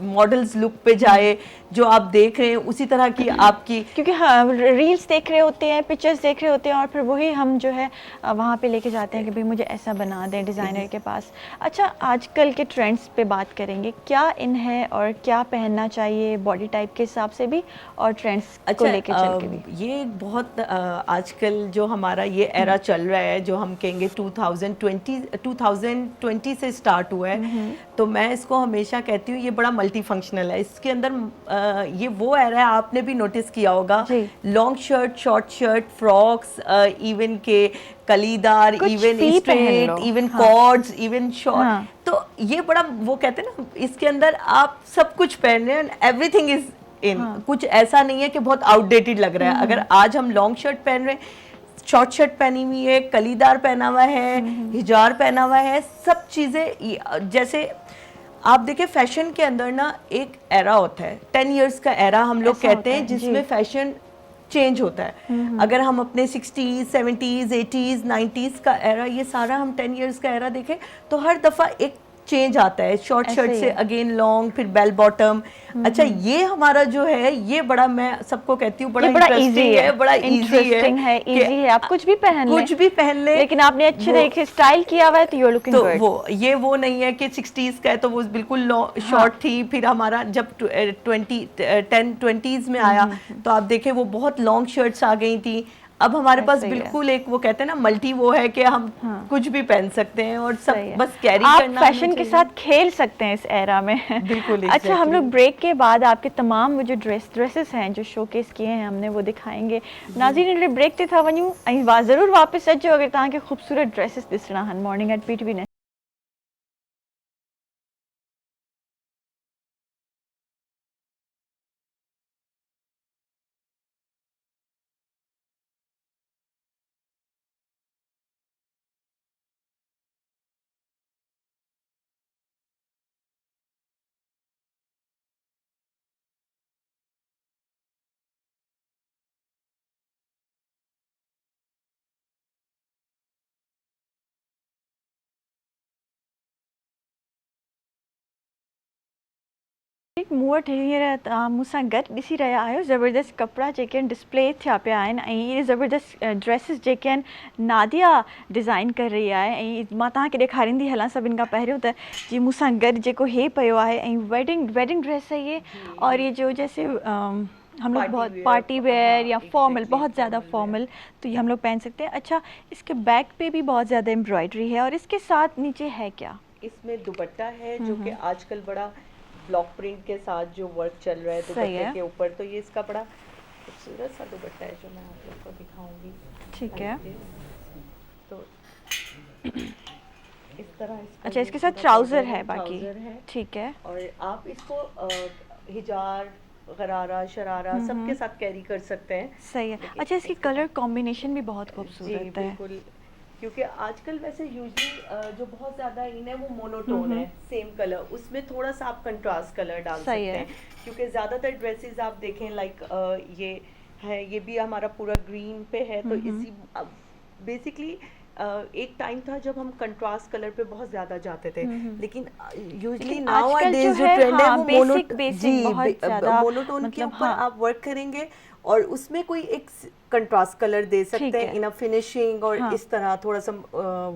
मॉडल्स लुक पे जाए, जो आप देख रहे हैं उसी तरह की आपकी, क्योंकि हाँ रील्स देख रहे होते हैं, पिक्चर्स देख रहे होते हैं और फिर वही हम जो है वहाँ पे लेके जाते हैं कि भाई मुझे ऐसा बना दें डिज़ाइनर के पास। अच्छा, आजकल के ट्रेंड्स पे बात करेंगे, क्या इन है और क्या पहनना चाहिए बॉडी टाइप के हिसाब से भी और ट्रेंड्स को लेके चल के भी? ये बहुत आजकल जो हमारा ये एरा चल रहा है, जो हम कहेंगे 2020 से स्टार्ट हुआ है, तो मैं इसको हमेशा कहती हूँ ये बड़ा मल्टी फंक्शनल है। इसके अंदर ये वो एरा है, आपने भी नोटिस किया होगा, long shirt, short shirt, frocks, even के कलीदार, even straight, even cords, even short. तो ये बड़ा वो कहते हैं ना, इसके अंदर आप सब कुछ पहन रहे हैं, एवरीथिंग इज इन। कुछ ऐसा नहीं है कि बहुत आउटडेटेड लग रहा है। अगर आज हम लॉन्ग शर्ट पहन रहे हैं, शॉर्ट शर्ट पहनी हुई है, कलीदार पहना हुआ है, हिजार पहना हुआ है, सब चीज़ें, जैसे आप देखिए फैशन के अंदर ना एक एरा होता है, 10 इयर्स का एरा हम लोग कहते हैं, जिसमें फैशन चेंज होता है। अगर हम अपने 60s, 70s, 80s, 90s का एरा, ये सारा हम 10 इयर्स का एरा देखें तो हर दफ़ा एक चेंज आता है, शॉर्ट शर्ट से अगेन लॉन्ग, फिर बेल बॉटम। अच्छा, ये हमारा जो है ये बड़ा, मैं सबको कहती हूँ बड़ा इंटरेस्टिंग है, बड़ा इजी है, इजी है, आप कुछ भी पहन लें, कुछ भी पहन ले, लेकिन आपने अच्छे तरीके से स्टाइल किया हुआ है तो यू आर लुकिंग गुड। वो नहीं है कि 60s का है तो वो बिल्कुल शॉर्ट थी, फिर हमारा जब 10-20s में आया तो आप देखें वो बहुत लॉन्ग शर्ट्स आ गई थी। अब हमारे पास बिल्कुल एक वो कहते हैं ना मल्टी, वो है कि हम कुछ भी पहन सकते हैं और सब बस कैरी करना, आप फैशन के साथ खेल सकते हैं इस एरा में। बिल्कुल। अच्छा, हम लोग ब्रेक के बाद आपके तमाम वो जो ड्रेसेस हैं जो शोकेस किए हैं हमने वो दिखाएंगे। नाज़रीन ब्रेक ते था वञूं ऐं ज़रूर वापस अचो अगर तव्हांखे खूबसूरत ड्रेसेस ॾिसणा आहिनि। मॉर्निंग एट PTV मूं वटि हींअर तव्हां मूंसां गॾु ॾिसी रहिया आहियो ज़बरदस्त कपिड़ा जेके आहिनि डिस्प्ले थिया पिया आहिनि ऐं इहे ज़बरदस्त ड्रेसिस जेके आहिनि नादिया डिज़ाइन करे रही आहे। ऐं मां तव्हांखे ॾेखारींदी हलां सभिनि खां पहिरियों त जीअं मूंसां गॾु जेको हे पियो आहे ऐं वेडिंग ड्रेस है ये, और ये जो जैसे हम लोग बहुत wear, पार्टी वेयर या हाँ, फॉर्मल, exactly, बहुत ज़्यादा formal फॉर्मल, तो ये हम लोग पहन सकते हैं। अच्छा, इसके बैक पे भी बहुत ज़्यादा एम्ब्रॉयडरी है और इसके साथ नीचे है क्या? इसमें दुपट्टा है जो कि आजकल बड़ा ब्लॉक प्रिंट के साथ जो वर्क चल रहा है सही दुपट्टे है। के ऊपर, तो ये इसका बड़ा खूबसूरत सा दुपट्टा है जो मैं आप लोग को दिखाऊंगी। ठीक है। तो इस तरह इसका अच्छा, ये इसके साथ पूरा ट्राउज़र border है बाकी, ट्राउज़र है। ठीक है। और आप इसको हिजार, गरारा, शरारा सबके साथ कैरी कर सकते हैं। सही है। लेकिन अच्छा, इसकी इसका- कलर कॉम्बिनेशन भी बहुत जी खूबसूरत है। बिल्कुल, क्योंकि आजकल वैसे यूजली जो बहुत ज़्यादा इन है वो मोनोटोन है, सेम कलर, उसमें थोड़ा सा आप कंट्रास्ट कलर डाल सकते सही है। हैं। क्योंकि ज़्यादातर ड्रेसेस आप देखें लाइक ये है, ये भी हमारा पूरा ग्रीन पे है, तो इसी बेसिकली एक टाइम था जब हम कंट्रास्ट कलर पे बहुत ज़्यादा जाते थे, लेकिन यूजली लेकिन नाउ आजकल डेज जो जो है, ट्रेंड है हाँ, वो basic बहुत ज़्यादा, मोनोटोन के मतलब ऊपर हाँ। आप वर्क करेंगे और उसमें कोई एक कंट्रास्ट कलर दे ठीक सकते हैं है। इन अ फिनिशिंग और हाँ। इस तरह थोड़ा सा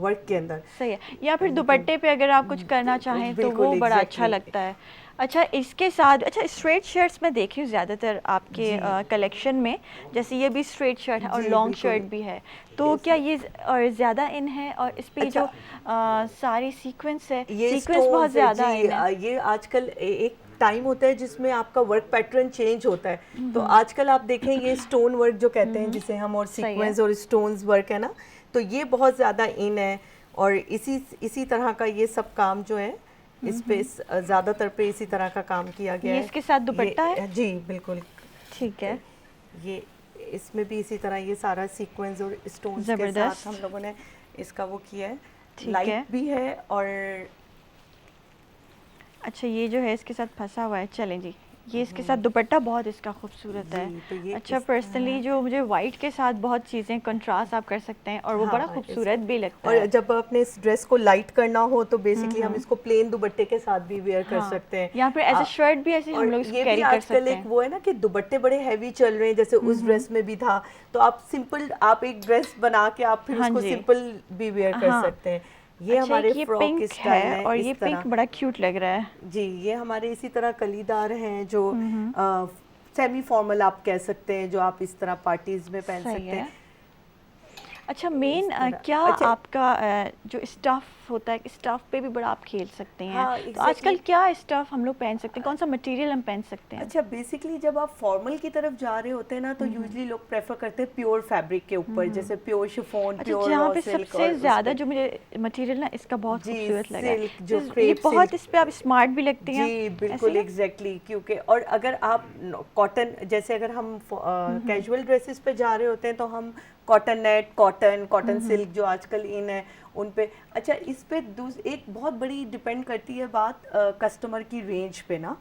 वर्क के अंदर। सही है। या फिर दुपट्टे पे अगर आप कुछ करना चाहें तो बिल्कुल, वो बड़ा अच्छा exactly। लगता है। अच्छा, इसके साथ अच्छा स्ट्रेट शर्ट्स मैं देख रही हूँ ज़्यादातर आपके कलेक्शन में, जैसे ये भी स्ट्रेट शर्ट है और जी, लॉन्ग बिल्कुल। शर्ट भी है, तो क्या ये और ज़्यादा इन है? और इस पे अच्छा, जो सारी सीक्वेंस है, ये सीक्वेंस बहुत stones है ज़्यादा जी, इन है। ये आजकल एक टाइम होता है जिसमें आपका वर्क पैटर्न चेंज होता है, तो आजकल आप देखें ये स्टोन वर्क जो कहते हैं जिसे हम, और सही है। सीक्वेंस और स्टोन्स वर्क है ना, तो ये बहुत ज़्यादा इन है। और इसी तरह का ये सब काम जो है इस पे ज़्यादातर पे इसी तरह का काम किया गया ये है। इसके साथ दुपट्टा है? जी बिल्कुल, ठीक है। ये इसमें भी इसी तरह ये सारा सीक्वेंस और स्टोन्स के ज़बरदस्त। साथ हम लोगों ने इसका वो किया है। ठीक है। लाइट भी है और अच्छा, ये जो है इसके साथ फंसा हुआ है, चलें जी, ये इसके साथ दुपट्टा बहुत इसका खूबसूरत है। जी, तो ये अच्छा, इस पर्सनली जो मुझे वाइट के साथ बहुत चीज़ें कंट्रास्ट आप कर सकते हैं और वो बड़ा हाँ, खूबसूरत भी लगता और है। जब अपने इस ड्रेस को लाइट करना हो तो बेसिकली हम इसको प्लेन दुपट्टे के साथ भी वेयर कर हाँ, सकते हैं। यहाँ पर एज अ शर्ट भी ऐसे और हम लोग इसको ये भी कैरी कर आजकल सकते एक हैं। वो है ना कि दुपट्टे बड़े हैवी चल रहे हैं, जैसे उस ड्रेस में भी था, तो आप सिंपल आप एक ड्रेस बना के आप फिर हाँ उसको जी। सिंपल भी वेयर कर हाँ। सकते हैं। ये अच्छा, हमारे एक ये फ्रॉक पिंक स्टाइल है है और इस ये तरह। पिंक बड़ा क्यूट लग रहा है। जी, ये हमारे इसी तरह कलीदार हैं जो सेमी फॉर्मल आप कह सकते हैं, जो आप इस तरह पार्टीज में पहन सही सकते है। हैं। अच्छा, मेन तरह। क्या अच्छा। आपका जो स्टफ़ होता है, स्टफ़ पे भी बड़ा आप खेल सकते हैं, हाँ, तो आजकल exactly। क्या स्टफ़ हम लोग पहन सकते हैं, कौन सा मटेरियल हम पहन सकते हैं? अच्छा, बेसिकली जब आप फॉर्मल की तरफ जा रहे होते हैं ना, तो यूजली लोग प्रेफर करते हैं प्योर फैब्रिक के ऊपर, जैसे प्योर शिफॉन, अच्छा, प्योर जहाँ रॉ पे सिल्क, सबसे ज़्यादा जो मुझे मटेरियल ना इसका बहुत जी, खूबसूरत लगा है, सिल्क, जो ये क्रेप बहुत सिल्क। इस पे आप स्मार्ट भी लगती हैं। जी ऐसे बिल्कुल, ही? एग्जैक्टली, क्योंकि और अगर आप कॉटन, जैसे अगर हम कैजुअल ड्रेसेस पे जा रहे होते हैं तो हम कॉटन नेट, कॉटन सिल्क जो आजकल इन है उन पे। अच्छा, इस पे एक बहुत बड़ी डिपेंड करती है बात कस्टमर की रेंज पे ना,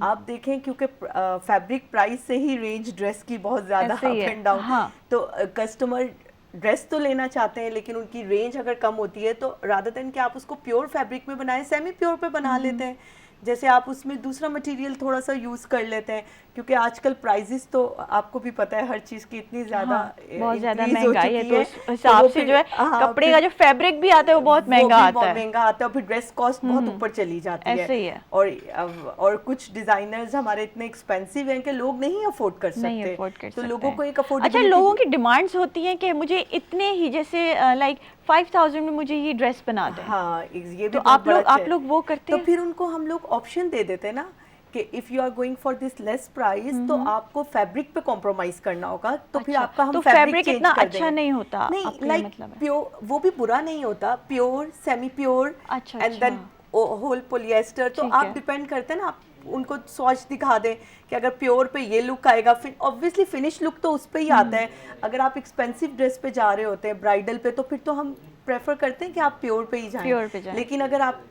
आप देखें क्योंकि फैब्रिक प्राइस से ही रेंज ड्रेस की बहुत ज़्यादा ऐसे ही अप है, एंड डाउन, हाँ। तो कस्टमर ड्रेस तो लेना चाहते हैं लेकिन उनकी रेंज अगर कम होती है तो रादर देन कि आप उसको प्योर फैब्रिक में बनाएं, सेमी प्योर पे बना लेते हैं, जैसे आप उसमें दूसरा मटेरियल थोड़ा सा यूज़ कर लेते हैं, क्योंकि आजकल प्राइजेस तो आपको भी पता है हर चीज़ की इतनी ज़्यादा बहुत ज़्यादा increase हो महंगाई है, चुकी तो उस हिसाब वो से फिर- जो है हाँ, कपड़े फिर का जो फैब्रिक भी आता है वो बहुत वो महंगा भी आता बहुत है। महंगा आता है, और फिर ड्रेस कॉस्ट बहुत ऊपर चली जाती है। ऐसे ही है। और कुछ डिजाइनर्स हमारे इतने एक्सपेंसिव हैं कि लोग नहीं अफोर्ड कर सकते, नहीं अफोर्ड कर तो सकते लोगों हैं। को एक अफोर्ड। अच्छा, लोगों की डिमांड्स होती हैं कि मुझे इतने ही, जैसे लाइक 5000 में मुझे ये ड्रेस बना दें, हाँ, ये भी तो बहुत आप बड़ा लोग चैलेंज। वो करते तो हैं? फिर उनको हम लोग ऑप्शन दे देते हैं ना कि if you are going for this less price तो आपको फैब्रिक पे कॉम्प्रोमाइज करना होगा, तो फिर अच्छा, आपका हम तो फैब्रिक फैब्रिक चेंज इतना कर अच्छा देंगे। नहीं होता, आपका नहीं, ये लाइक मतलब है? प्योर वो भी बुरा नहीं होता, प्योर, सेमी प्योर अच्छा, एंड देन होल पोलिएस्टर, तो ठीक आप है। डिपेंड करते हैं ना, आप उनको स्वॉच दिखा दें कि अगर प्योर पे ये लुक आएगा, फिर ऑब्वियसली फिनिश लुक तो उस पे ही आता है। अगर आप एक्सपेंसिव ड्रेस पे जा रहे होते हैं, ब्राइडल पे, तो फिर तो हम प्रेफर करते हैं कि आप प्योर पे ही जाएं। प्योर पे जाएं। लेकिन अगर आपको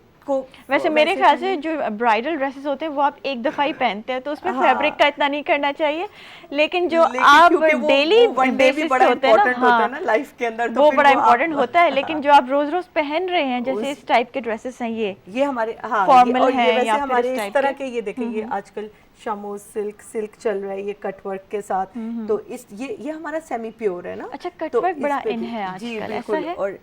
वैसे मेरे ख्याल से जो ब्राइडल ड्रेसेस होते हैं वो आप एक दफ़ा ही पहनते हैं, तो उसमें हाँ। फैब्रिक का इतना नहीं करना चाहिए, लेकिन जो लेकिन आप क्योंकि वो डेली वन डे भी बेसिस बड़ा पे होते हैं इम्पोर्टेंट ना, होता है हाँ, ना लाइफ के अंदर, तो वो फिर बड़ा आप- इम्पोर्टेंट होता है, लेकिन जो आप रोज रोज पहन रहे हैं, जैसे इस टाइप के ड्रेसेस हैं, ये हमारे हाँ Formal और है ये वैसे या फिर हमारे इस इस type तरह के? के ये देखें, ये आजकल शामो सिल्क चल रहा है, ये कट वर्क के साथ, तो इस ये हमारा सेमी प्योर है ना। अच्छा, कट तो वर्क इस बड़ा पे इन भी- है जी आजकल, बिल्कुल, ऐसा है? और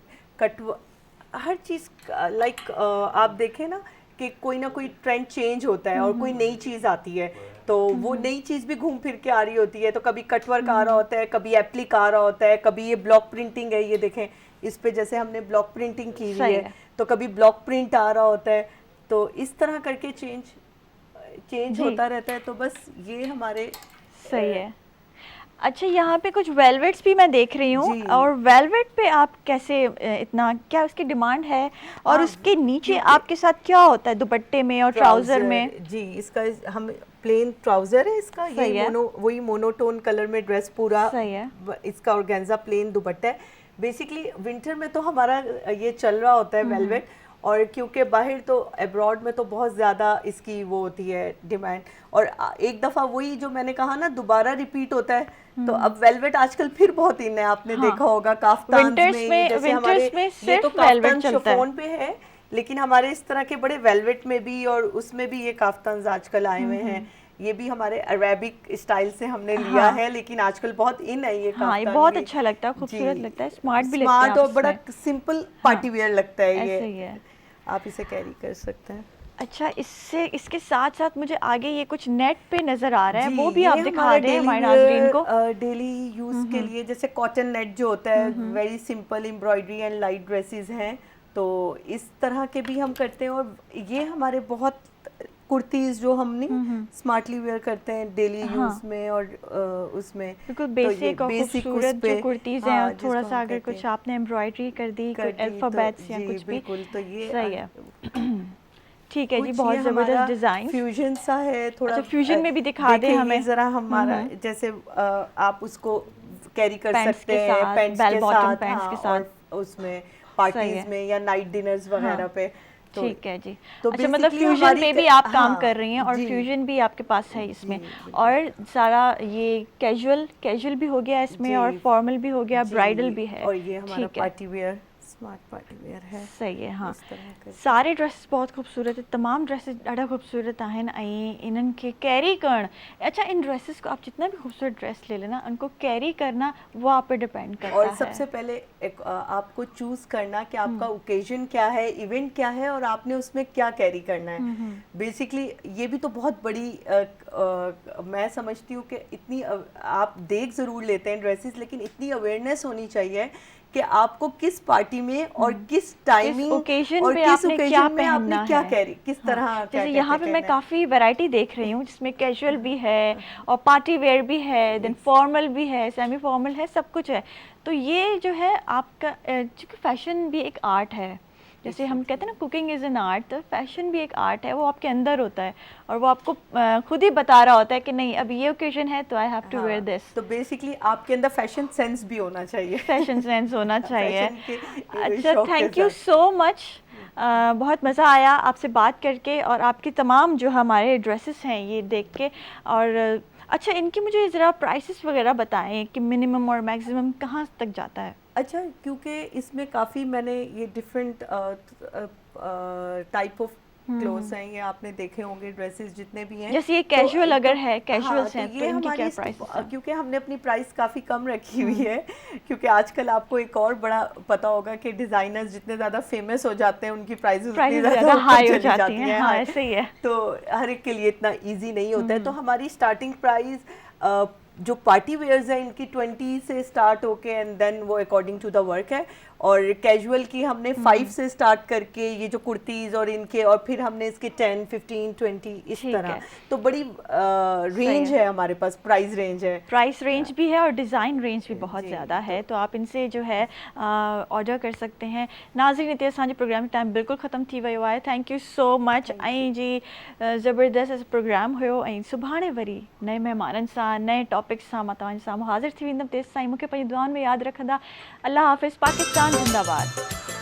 हर चीज़ लाइक आप देखें ना कि कोई ना कोई ट्रेंड चेंज होता है और कोई नई चीज़ आती है, तो वो नई चीज भी घूम फिर के आ रही होती है, तो कभी कटवर्क आ रहा होता है, कभी एप्लिक आ रहा होता है, कभी ये ब्लॉक प्रिंटिंग है, ये देखें इस पे जैसे हमने ब्लॉक प्रिंटिंग की हुई सही है, है। तो कभी ब्लॉक प्रिंट आ रहा होता है, तो इस तरह करके चेंज जी। होता रहता है। तो बस ये हमारे सही है। अच्छा, यहाँ पे कुछ वेलवेट्स भी मैं देख रही हूँ, जी। और वेलवेट पे आप कैसे इतना, क्या उसकी डिमांड है, और हाँ, उसके नीचे आपके साथ क्या होता है दुपट्टे में और ट्राउजर में? जी, इसका हम प्लेन ट्राउजर है इसका, सही ये है। वही मोनोटोन कलर में ड्रेस पूरा, सही है। इसका ऑर्गेन्जा प्लेन दुपट्टा है। बेसिकली विंटर में तो हमारा ये चल रहा होता है वेलवेट, और क्योंकि बाहर तो अब्रॉड में तो बहुत ज़्यादा इसकी वो होती है डिमांड, और एक दफ़ा वही जो मैंने कहा ना दोबारा रिपीट होता है, तो अब वेलवेट आजकल फिर बहुत इन है, आपने देखा होगा काफ्तान विंटर्स में जैसे हमारे में ये सिर्फ तो वेलवेट काफ्तान चलता है। शिफॉन पे है, लेकिन हमारे इस तरह के बड़े वेलवेट में भी और उसमें भी ये काफ्तान आजकल आए हुए हैं। ये भी हमारे अरेबिक स्टाइल से हमने लिया है, लेकिन आजकल बहुत इन है ये हाँ, ये काफ्तान बहुत भी। अच्छा लगता है, खूबसूरत जी। लगता है, स्मार्ट भी लगता है। स्मार्ट और आप बड़ा इसमें। सिंपल पार्टी वेयर लगता है ऐसे ही ये, है। आप इसे कैरी कर सकते हैं। अच्छा, इससे इसके साथ साथ मुझे आगे ये कुछ नेट पे नजर आ रहा है, जी, वो भी ये आप दिखा हमारा दें हमारे daily नाज़रीन को। wear, डेली यूज के लिए जैसे कॉटन नेट जो होता है, very simple embroidery and light dresses हैं, तो इस तरह के भी हम करते हैं। और ये हमारे बहुत कुर्तीज जो हमने स्मार्टली वेयर करते हैं डेली यूज में, और उसमें बिल्कुल तो ये बेसिक और basic खूबसूरत उस पे, जो कुर्तीज़ हैं, हाँ, और थोड़ा जिसको सा हम अगर कहते कुछ हैं। आपने एम्ब्रॉयडरी कर दी, कर कुछ दी, अल्फ़ाबेट्स या जी, कुछ भी, बिल्कुल, तो ये सही है। ठीक है जी, कुछ बहुत ये ज़बरदस्त हमारा डिज़ाइन। फ्यूजन सा है थोड़ा। अच्छा, फ्यूजन में भी दिखा दें देखिए, हमें। ये जरा हमारा जैसे आप उसको कैरी कर पैंट्स सकते के हैं साथ, पैंट्स बेल के बॉटम साथ, पैंट्स हाँ, के साथ। और उसमें सही पार्टीज है। में या नाइट डिनर्स वगैरह पे। तो ठीक है जी। तो अच्छा, मतलब basically फ्यूजन हमारी पे भी आप काम हाँ, कर रही हैं, और जी, फ्यूजन भी आपके पास है इसमें, जी, बिल्कुल। और सारा ये कैजुअल भी हो गया इसमें, जी, और फॉर्मल भी हो गया, जी, ब्राइडल भी है। और ये हमारा ठीक है, party wear, smart party wear है। सही है। हाँ, इस तरह का। सारे ड्रेसेस बहुत खूबसूरत है, तमाम ड्रेसेस ॾाढा खूबसूरत आहिनि, ऐं इन्हनि खे कैरी करण, अच्छा इन ड्रेसेस को आप जितना भी खूबसूरत ड्रेस ले लेना, उनको कैरी करना वो आप पे डिपेंड करता और है। सबसे पहले आपको चूज करना कि आपका ओकेजन क्या है, इवेंट क्या है, और आपने उसमें क्या कैरी करना है। बेसिकली ये भी तो बहुत बड़ी मैं समझती हूँ कि इतनी आप देख ज़रूर लेते हैं ड्रेसेस, लेकिन इतनी अवेयरनेस होनी चाहिए कि आपको किस पार्टी में और किस टाइमिंग ओकेजन और पे किस आपने क्या ओकेजन में आपने पहनना क्या है। कैरी, किस तरह हाँ, क्या जैसे यहाँ पे मैं करना है। काफ़ी वैरायटी देख रही हूँ, जिसमें कैजुअल भी है और पार्टी वेयर भी है, देन फॉर्मल भी है, सेमी फॉर्मल है, सब कुछ है। तो ये जो है आपका, चूँकि फैशन भी एक आर्ट है, जैसे हम कहते हैं ना कुकिंग इज़ एन आर्ट, तो फैशन भी एक आर्ट है, वो आपके अंदर होता है, और वो आपको खुद ही बता रहा होता है कि नहीं अब ये ओकेजन है तो I have to wear this. तो बेसिकली आपके अंदर फैशन सेंस भी होना चाहिए। फैशन सेंस होना चाहिए। फैशन के अच्छा, शौक के थैंक यू साथ। सो मच, बहुत मज़ा आया आपसे बात करके, और आपकी तमाम जो हमारे ड्रेसेस हैं ये देख के। और अच्छा, इनकी मुझे ज़रा प्राइसेस वगैरह बताएं कि मिनिमम और मैक्सिमम कहाँ तक जाता है? अच्छा, क्योंकि इसमें काफ़ी मैंने ये डिफरेंट टाइप ऑफ क्लोथ्स हैं, ये आपने देखे होंगे ड्रेसेस जितने भी हैं। जैसे ये तो कैजुअल अगर है, हाँ, कैजुअल्स हैं, तो ये इनकी हमारी क्या प्राइसेस हैं? क्योंकि हमने अपनी प्राइस काफ़ी कम रखी हुई है, क्योंकि आजकल आपको एक और बड़ा पता होगा कि डिज़ाइनर्स जितने ज़्यादा फेमस हो जाते हैं उनकी प्राइसेस उतनी ज़्यादा ऊपर हाई हो चली जाती हैं। हाँ, high। ऐसे ही है। तो हर एक के लिए इतना इजी नहीं होता है। तो हमारी स्टार्टिंग प्राइस जो पार्टी वेयर्स हैं इनकी 20 से स्टार्ट होके एंड देन वो अकॉर्डिंग टू द वर्क है, और कैजुअल की हमने 5 से स्टार्ट करके ये जो कुर्तीज़ और इनके, और फिर हमने इसके 10, 15, 20 इस ठीक तरह। है। तो बड़ी रेंज है हमारे पास, प्राइस रेंज है। प्राइस रेंज भी है और डिज़ाइन रेंज भी बहुत जी, ज़्यादा है, तो आप इनसे जो है ऑर्डर कर सकते हैं। नाज़रीन, हिते असांजे प्रोग्राम टाइम बिल्कुल ख़त्म थी वियो आहे। Thank you so much. ऐं जी ज़बरदस्त प्रोग्राम हुयो, ऐं सुभाणे वरी नए महिमाननि सां, नए टॉपिक सां मां तव्हांजे साम्हूं हाज़िर थी वेंदमि। तेसिताईं मूंखे पंहिंजी दुआउनि में यादि रखंदा। अल्लाह हाफ़िज़। पाकिस्तान ज़िंदाबाद।